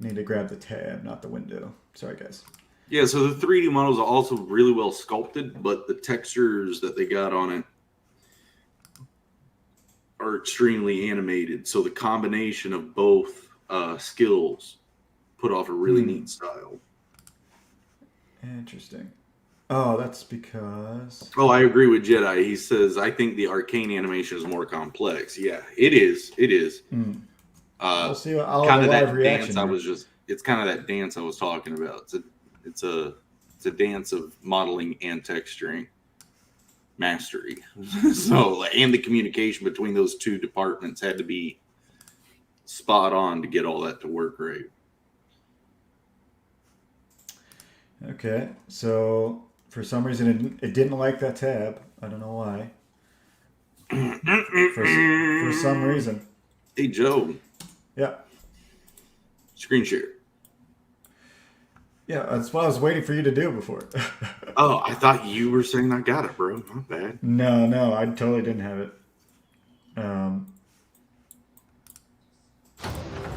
I need to grab the tab, not the window. Sorry, guys. Yeah, so the 3D models are also really well sculpted, but the textures that they got on it are extremely animated. So the combination of both skills put off a really neat style. Interesting. Oh, that's because... Oh, I agree with Jedi. He says, I think the Arcane animation is more complex. Yeah, it is. It is. We'll see. I'll kind have of a live that reaction. dance it's kind of that dance I was talking about. It's a dance of modeling and texturing. mastery. So, and the communication between those two departments had to be spot on to get all that to work right. Okay, so for some reason it didn't like that tab. I don't know why. For some reason. Hey, Joe. Yeah. Screen share. Yeah, that's what I was waiting for you to do before. Oh, I thought you were saying I got it, bro. Not bad. No, I totally didn't have it.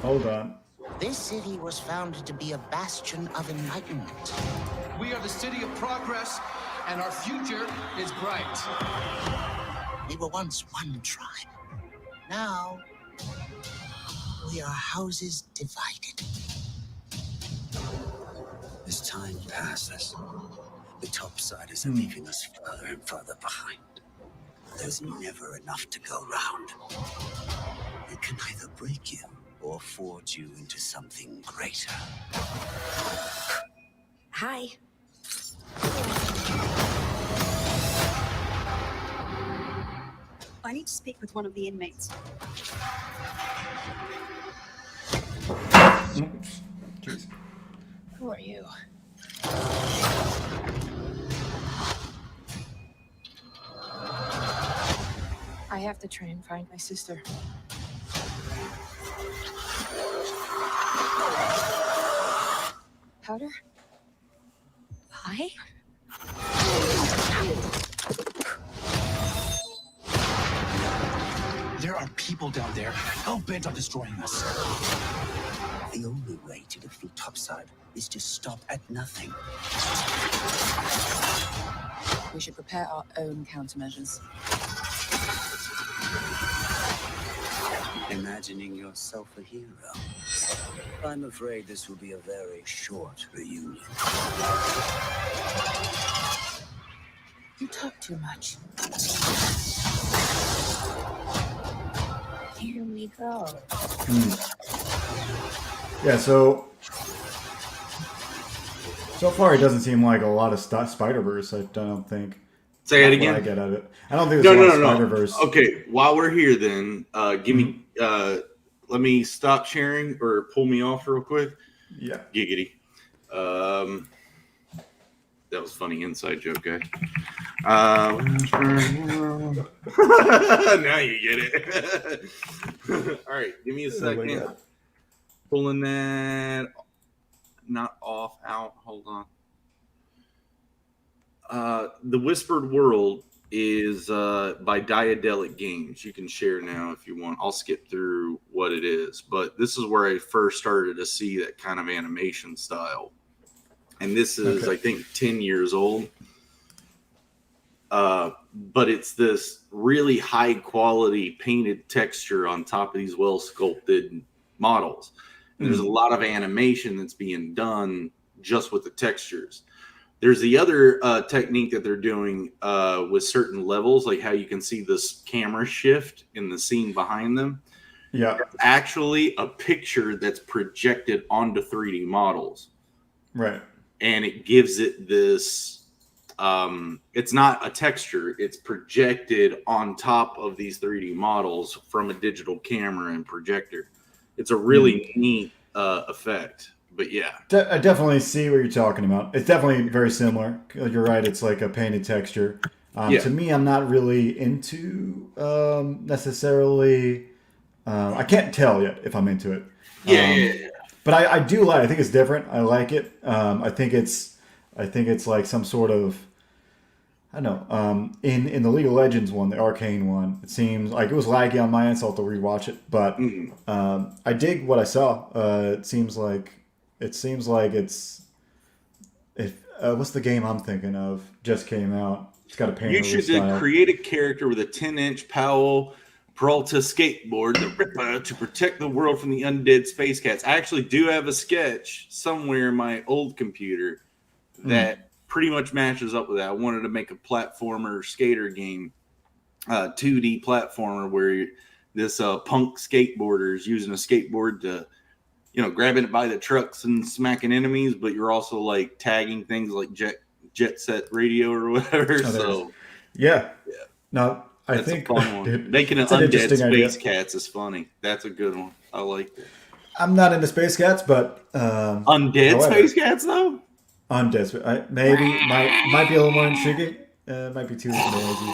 Hold on. This city was founded to be a bastion of enlightenment. We are the city of progress, and our future is bright. We were once one tribe. Now, we are houses divided. As time passes, the topsiders are leaving us further and further behind. There's never enough to go round. It can either break you or forge you into something greater. Hi. I need to speak with one of the inmates. Jeez. Who are you? I have to try and find my sister. Powder? Hi? There are people down there hell-bent on destroying us. The only way to defeat Topside is to stop at nothing. We should prepare our own countermeasures. Imagining yourself a hero. I'm afraid this will be a very short reunion. You talk too much. Here we go. Yeah, so far it doesn't seem like a lot of Spider-Verse. I don't think. Say it What again. I get out of it. I don't think there's a lot of Spider-Verse. Okay, while we're here, then give me. Let me stop sharing or pull me off real quick. Yeah. Giggity. That was funny inside joke, guys. Now you get it. All right, give me a second. Pulling that not off, out. Hold on. The Whispered World is by Diadelic Games. You can share now if you want. I'll skip through what it is, but this is where I first started to see that kind of animation style. And this is, I think, 10 years old. But it's this really high quality painted texture on top of these well sculpted models. And there's a lot of animation that's being done just with the textures. There's the other technique that they're doing with certain levels, like how you can see this camera shift in the scene behind them. Yeah. That's actually a picture that's projected onto 3D models. Right. And it gives it this, it's not a texture, it's projected on top of these 3D models from a digital camera and projector. It's a really neat effect. But yeah. I definitely see what you're talking about. It's definitely very similar. You're right. It's like a painted texture. To me, I'm not really into necessarily. I can't tell yet if I'm into it. Yeah. But I do like. I think it's different. I like it. I think it's like some sort of. I don't know. In the League of Legends one, the Arcane one, it seems like it was laggy on my end, so I'll have to rewatch it. But I dig what I saw. It seems like it's. What's the game I'm thinking of? Just came out. It's got a painted You should style. create a character with a 10-inch Powell Peralta skateboard, the Ripper, to protect the world from the undead space cats. I actually do have a sketch somewhere in my old computer that pretty much matches up with that. I wanted to make a platformer skater game, 2D platformer, where this punk skateboarder is using a skateboard to, grabbing it by the trucks and smacking enemies, but you're also like tagging things like jet set radio or whatever. Yeah. No, I That's think a fun one. dude, Making an it's an undead interesting space idea. cats is funny. That's a good one. I like that. I'm not into space cats, but Undead space however, cats though. undead. Maybe might be a little more intriguing. Might be too noisy.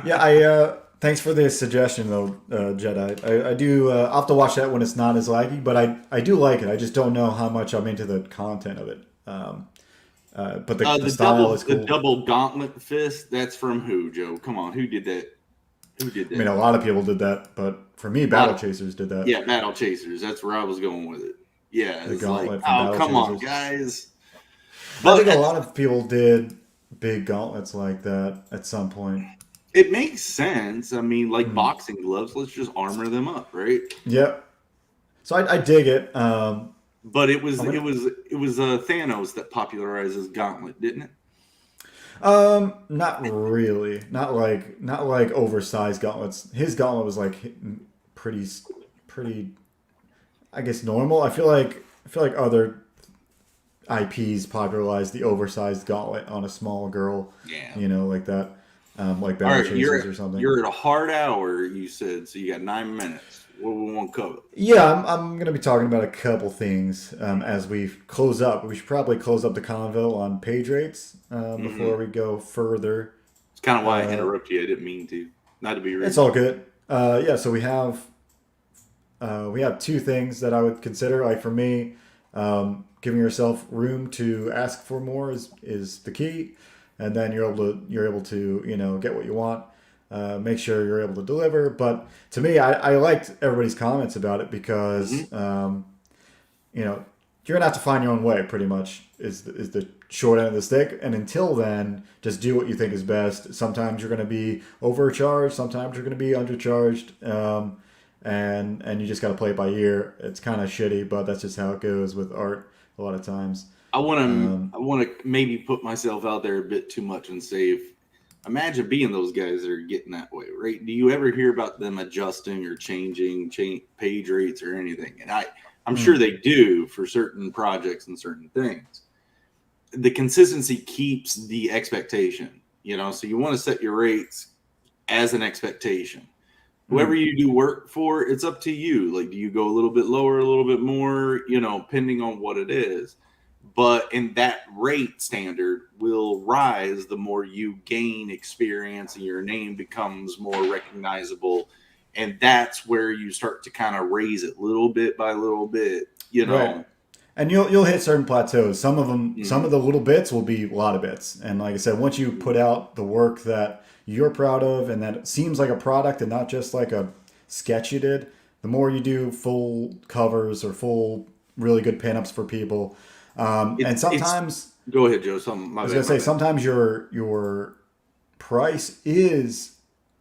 Yeah, I thanks for the suggestion though, Jedi. I do. I'll have to watch that when it's not as laggy, but I do like it. I just don't know how much I'm into the content of it. But the style is The cool. double gauntlet fist. That's from who, Joe? Come on, who did that? Who did that? I mean, a lot of people did that, but for me, Battle Chasers did that. Yeah, Battle Chasers. That's where I was going with it. Yeah, The it's like, gauntlet from oh, Battle come on, Chasers. guys. I think But a lot of people did big gauntlets like that at some point. it makes sense. I mean, like Hmm. boxing gloves. Let's just armor them up, right? Yep. So I dig it. But it was I'm gonna- Thanos that popularizes Gauntlet, didn't it? Not really. Not like oversized gauntlets. His gauntlet was like pretty. I guess normal. I feel like other IPs popularized the oversized gauntlet on a small girl. Yeah. You know, like that. Like All Battle right, Chasers or something. you're at a hard hour, you said, so you got 9 minutes. What do we want to cover? Yeah, I'm going to be talking about a couple things as we close up. We should probably close up the convo on page rates before we go further. It's kind of why I interrupted you. I didn't mean to. Not to be rude. It's all good. Yeah, so we have two things that I would consider. Like for me, giving yourself room to ask for more is the key, and then you're able to get what you want. Make sure you're able to deliver. But to me, I liked everybody's comments about it because you're gonna have to find your own way. Pretty much is the short end of the stick. And until then, just do what you think is best. Sometimes you're gonna be overcharged. Sometimes you're gonna be undercharged. And you just gotta play it by ear. It's kind of shitty, but that's just how it goes with art a lot of times. I want to maybe put myself out there a bit too much and say, imagine being those guys that are getting that way, right? Do you ever hear about them adjusting or changing page rates or anything? And I'm sure they do for certain projects and certain things. The consistency keeps the expectation, so you want to set your rates as an expectation. Whoever you do work for, it's up to you. Like, do you go a little bit lower, a little bit more, depending on what it is. But in that rate standard will rise the more you gain experience and your name becomes more recognizable. And that's where you start to kind of raise it little bit by little bit, Right. And you'll hit certain plateaus. Some of them, some of the little bits will be a lot of bits. And like I said, once you put out the work that you're proud of and that it seems like a product and not just like a sketch you did, the more you do full covers or full really good pinups for people. And sometimes, go ahead, Joe. I was gonna say sometimes your price is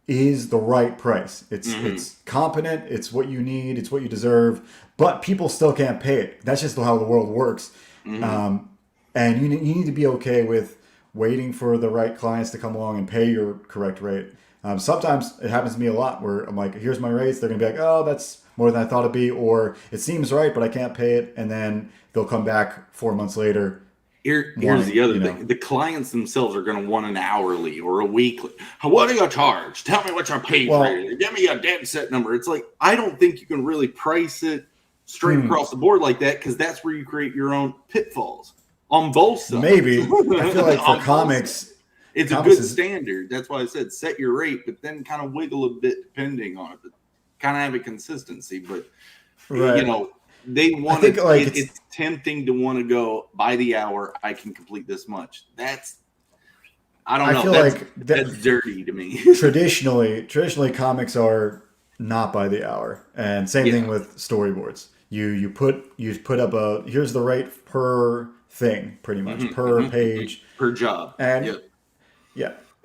the right price. It's competent. It's what you need. It's what you deserve. But people still can't pay it. That's just how the world works. And you need to be okay with waiting for the right clients to come along and pay your correct rate. Sometimes it happens to me a lot where I'm like, here's my rates. They're gonna be like, oh, that's more than I thought it'd be, or it seems right, but I can't pay it. And then they'll come back 4 months later. Here's the other thing. The clients themselves are going to want an hourly or a weekly. What do you charge? Tell me what your pay rate is. Give me a dead set number. It's like, I don't think you can really price it straight across the board like that, because that's where you create your own pitfalls on both sides. Maybe. I feel like for comics, it's a good standard. That's why I said set your rate, but then kind of wiggle a bit depending on it. But kind of have a consistency. But, they want to, it's tempting to want to go by the hour. I can complete this much. I don't know. Feel like that's dirty to me. Traditionally, comics are not by the hour, and same thing with storyboards. You put up here's the rate per thing, pretty much per page, per job, and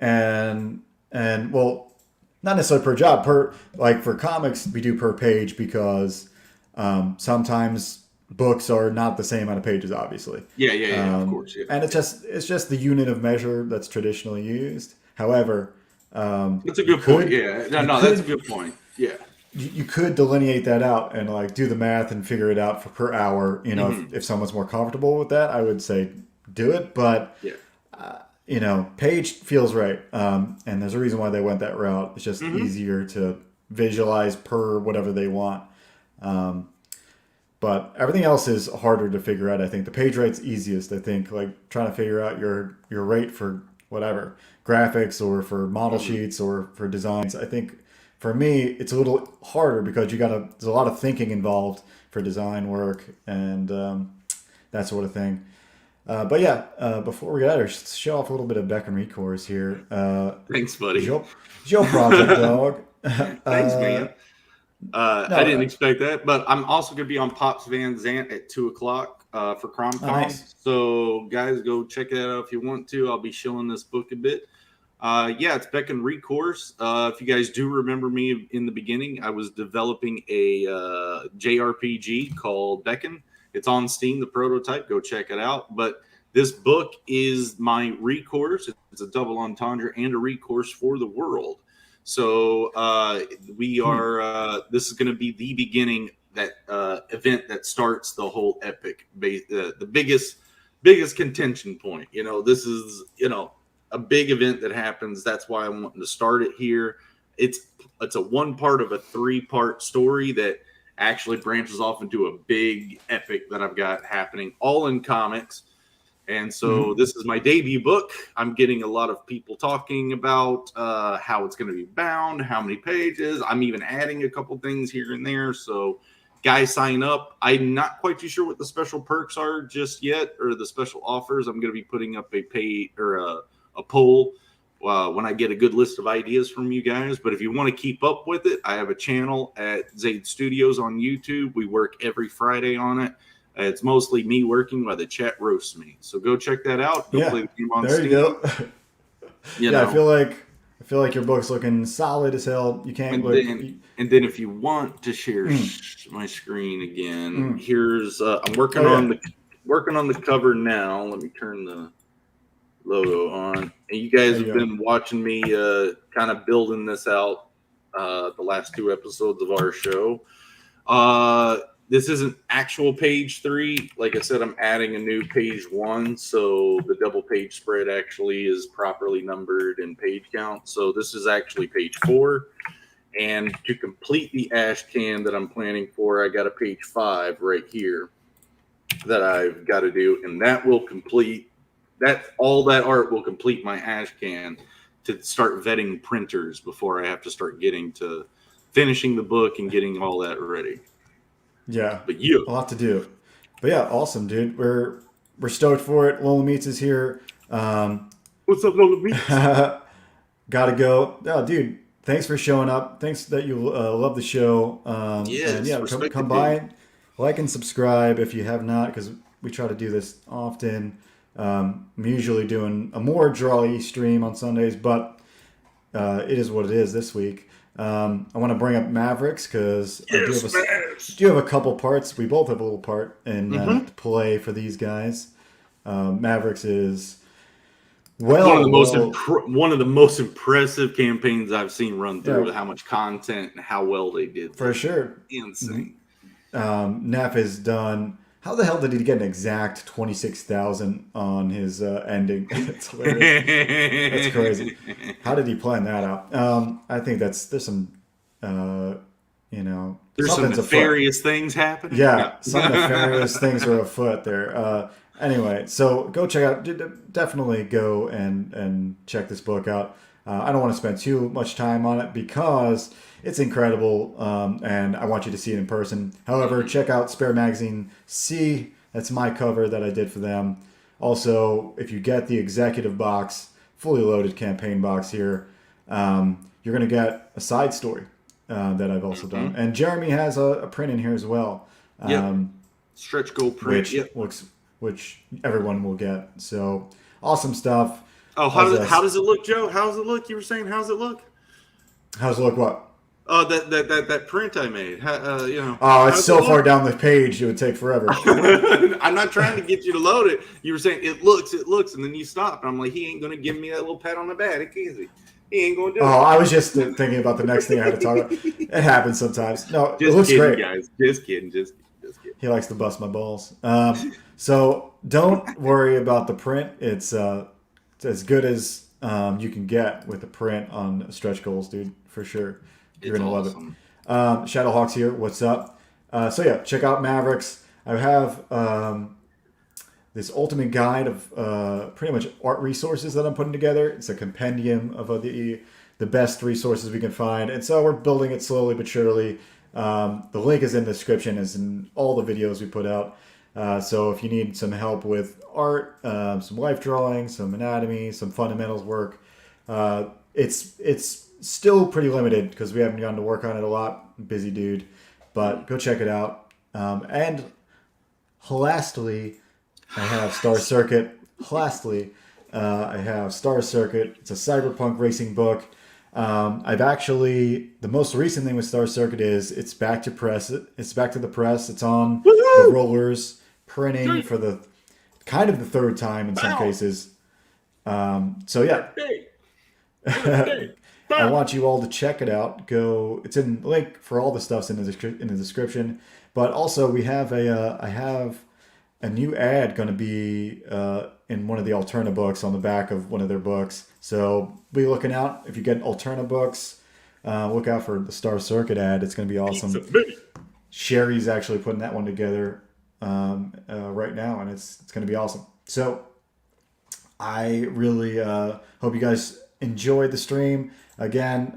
and well, not necessarily per job. For comics, we do per page because sometimes books are not the same amount of pages, obviously. Of course. Yeah. And it's just the unit of measure that's traditionally used. However, that's a good point. Yeah, that's a good point. Yeah, you could delineate that out and like do the math and figure it out for per hour. If someone's more comfortable with that, I would say do it. But page feels right. And there's a reason why they went that route. It's just easier to visualize per whatever they want. But everything else is harder to figure out. I think the page rate's easiest. I think like trying to figure out your rate for whatever graphics or for model sheets or for designs. I think for me it's a little harder because there's a lot of thinking involved for design work and that sort of thing. But yeah, before we get out here, show off a little bit of Beck and Recourse here. Thanks, buddy. Your project, dog. Thanks, man. I didn't expect that, but I'm also going to be on Pops Van Zant at 2:00 for CromCon. Nice. So, guys, go check that out if you want to. I'll be showing this book a bit. Yeah, it's Beck and Recourse. If you guys do remember me in the beginning, I was developing a JRPG called Beckon. It's on Steam, the prototype. Go check it out. But this book is my recourse. It's a double entendre and a recourse for the world. So we are. This is going to be the beginning that event that starts the whole epic. The biggest contention point. This is a big event that happens. That's why I'm wanting to start it here. It's a one part of a 3-part story that actually branches off into a big epic that I've got happening all in comics. And so this is my debut book. I'm getting a lot of people talking about how it's going to be bound, how many pages. I'm even adding a couple things here and there. So guys, sign up. I'm not quite too sure what the special perks are just yet, or the special offers. I'm going to be putting up a pay or a poll when I get a good list of ideas from you guys. But if you want to keep up with it, I have a channel at Zaid Studios on YouTube. We work every Friday on it. It's mostly me working while the chat roasts me. So go check that out. Go play the game on Steam. You go. I feel like your book's looking solid as hell. You can't and then if you want to share my screen again, here's I'm working on the cover now. Let me turn the logo on. And you guys have been watching me kind of building this out the last 2 episodes of our show. This isn't actual page 3. Like I said, I'm adding a new page 1. So the double page spread actually is properly numbered in page count. So this is actually page 4. And to complete the ash can that I'm planning for, I got a page 5 right here that I've got to do. And that will complete all that art will complete my ash can to start vetting printers before I have to start getting to finishing the book and getting all that ready. Yeah, but a lot to do. But yeah, awesome, dude. We're stoked for it. Lola Meets is here. What's up, Lola Meets? Gotta go. Oh, dude, thanks for showing up. Thanks that you love the show. Come by, like and subscribe if you have not, because we try to do this often. I'm usually doing a more draw-y stream on Sundays, but it is what it is this week. I want to bring up Mavericks because I do have a couple parts. We both have a little part in play for these guys. Mavericks is one of the most impressive campaigns I've seen run through. With how much content and how well they did. For sure, insane. Neff has done. How the hell did he get an exact 26,000 on his ending? It's hilarious. That's crazy. How did he plan that out? I think there's some, there's some nefarious things happening. Yeah, some nefarious things are afoot there. Anyway, so go check out. Definitely go and check this book out. I don't want to spend too much time on it because it's incredible, and I want you to see it in person. However, check out Spare Magazine C. That's my cover that I did for them. Also, if you get the executive box, fully loaded campaign box here, you're going to get a side story that I've also done. And Jeremy has a print in here as well. Stretch goal print. Which everyone will get. So, awesome stuff. Oh, how does it look, Joe? How does it look? You were saying, how's it look? How's it look what? Oh, that print I made. It's so far down the page, it would take forever. I'm not trying to get you to load it. You were saying, it looks, and then you stop. And I'm like, he ain't going to give me that little pat on the back, is he? He ain't going to do it. Oh, I was just thinking about the next thing I had to talk about. It happens sometimes. No, just it looks kidding, great. Guys. Just kidding. He likes to bust my balls. So don't worry about the print. It's it's as good as you can get with the print on stretch goals, dude, for sure. You're It's gonna awesome. love it. Shadowhawks here. What's up? So yeah, check out Mavericks. I have this ultimate guide of pretty much art resources that I'm putting together. It's a compendium of the best resources we can find, and so we're building it slowly but surely. The link is in the description, as in all the videos we put out. So if you need some help with art, some life drawing, some anatomy, some fundamentals work, it's still pretty limited because we haven't gotten to work on it a lot. Busy dude, but go check it out. And lastly, I have Star Circuit. I have Star Circuit. It's a cyberpunk racing book. I've actually, the most recent thing with Star Circuit is it's back to press. It's back to the press. It's on the rollers, printing for the kind of the third time in some cases. So yeah, I want you all to check it out. Go. It's in link for all the stuff's in the description. But also we have I have a new ad going to be in one of the Alterna books on the back of one of their books. So be looking out. If you get Alterna books, look out for the Star Circuit ad. It's going to be awesome. Sherry's actually putting that one together right now, and it's going to be awesome. So I really hope you guys enjoyed the stream. Again,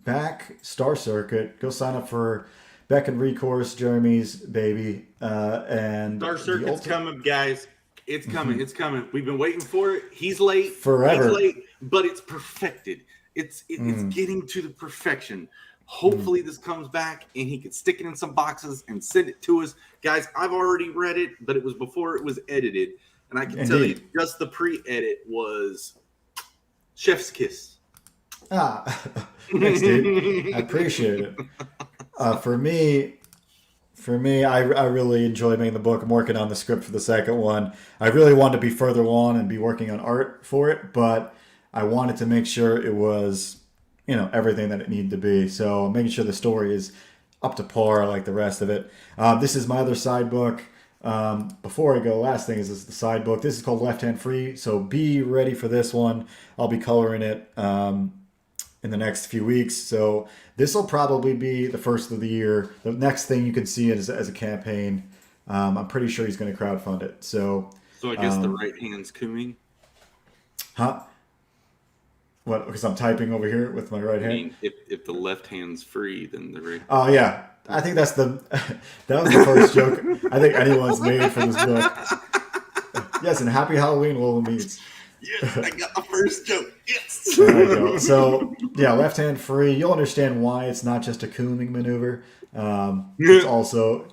back Star Circuit. Go sign up for BECKONED Recourse, Jeremy's baby. And Star Circuit's coming, guys. It's coming. It's coming. We've been waiting for it. He's late. Forever. He's late, but it's perfected. It's getting to the perfection. Hopefully this comes back and he can stick it in some boxes and send it to us. Guys, I've already read it, but it was before it was edited. And I can tell you, just the pre-edit was chef's kiss. Thanks, dude. I appreciate it. For me, I really enjoyed making the book. I'm working on the script for the second one. I really wanted to be further on and be working on art for it, but I wanted to make sure it was, everything that it needed to be. So making sure the story is up to par like the rest of it. This is my other side book. Before I go, last thing is this is the side book. This is called Left Hand Free. So be ready for this one. I'll be coloring it in the next few weeks. So this will probably be the first of the year. The next thing you can see it as a campaign. I'm pretty sure he's going to crowdfund it. So I guess the right hand's cooing. Huh? What? Because I'm typing over here with my right hand. I mean, if the left hand's free, then the right. Oh yeah, I think that was the first joke I think anyone's made for this book. Yes, and happy Halloween, Will Meats. Yes, I got the first joke. Yes. There you go. So yeah, left hand free. You'll understand why it's not just a cooming maneuver. It's also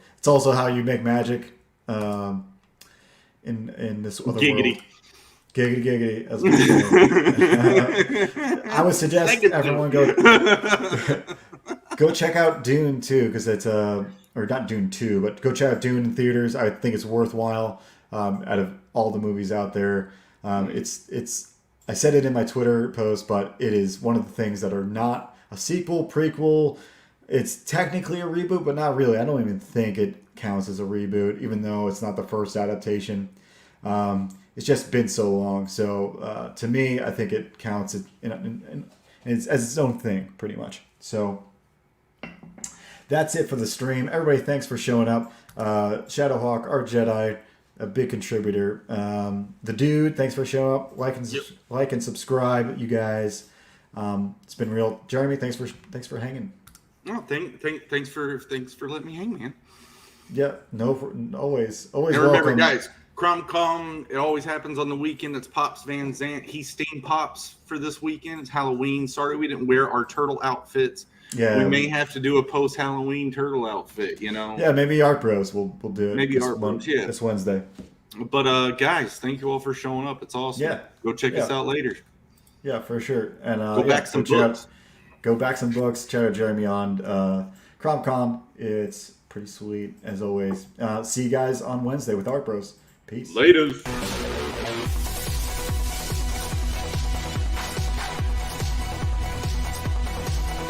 how you make magic in this other world. Giggity, giggity. As we say. I would suggest everyone go check out Dune 2 because it's or not Dune 2, but go check out Dune in theaters. I think it's worthwhile. Out of all the movies out there, it's. I said it in my Twitter post, but it is one of the things that are not a sequel, prequel. It's technically a reboot, but not really. I don't even think it counts as a reboot, even though it's not the first adaptation. It's just been so long. So to me, I think it counts as its own thing, pretty much. So that's it for the stream. Everybody, thanks for showing up. Shadowhawk, Art Jedi, a big contributor. The dude, thanks for showing up. Like and subscribe, you guys. It's been real. Jeremy, thanks for hanging. No, thanks for letting me hang, man. Yeah, always and remember, welcome. Guys, Cromcom, it always happens on the weekend. That's Pops Van Zant. He's steamed Pops for this weekend. It's Halloween. Sorry we didn't wear our turtle outfits. Yeah, we may have to do a post-Halloween turtle outfit, Yeah, maybe Art Bros will do it. Maybe Art Bros, yeah. This Wednesday. But guys, thank you all for showing up. It's awesome. Yeah. Go check us out later. Yeah, for sure. And go back some books. Go back some books. Check out Jeremy on Cromcom. It's pretty sweet as always. See you guys on Wednesday with Art Bros. Peace. Later.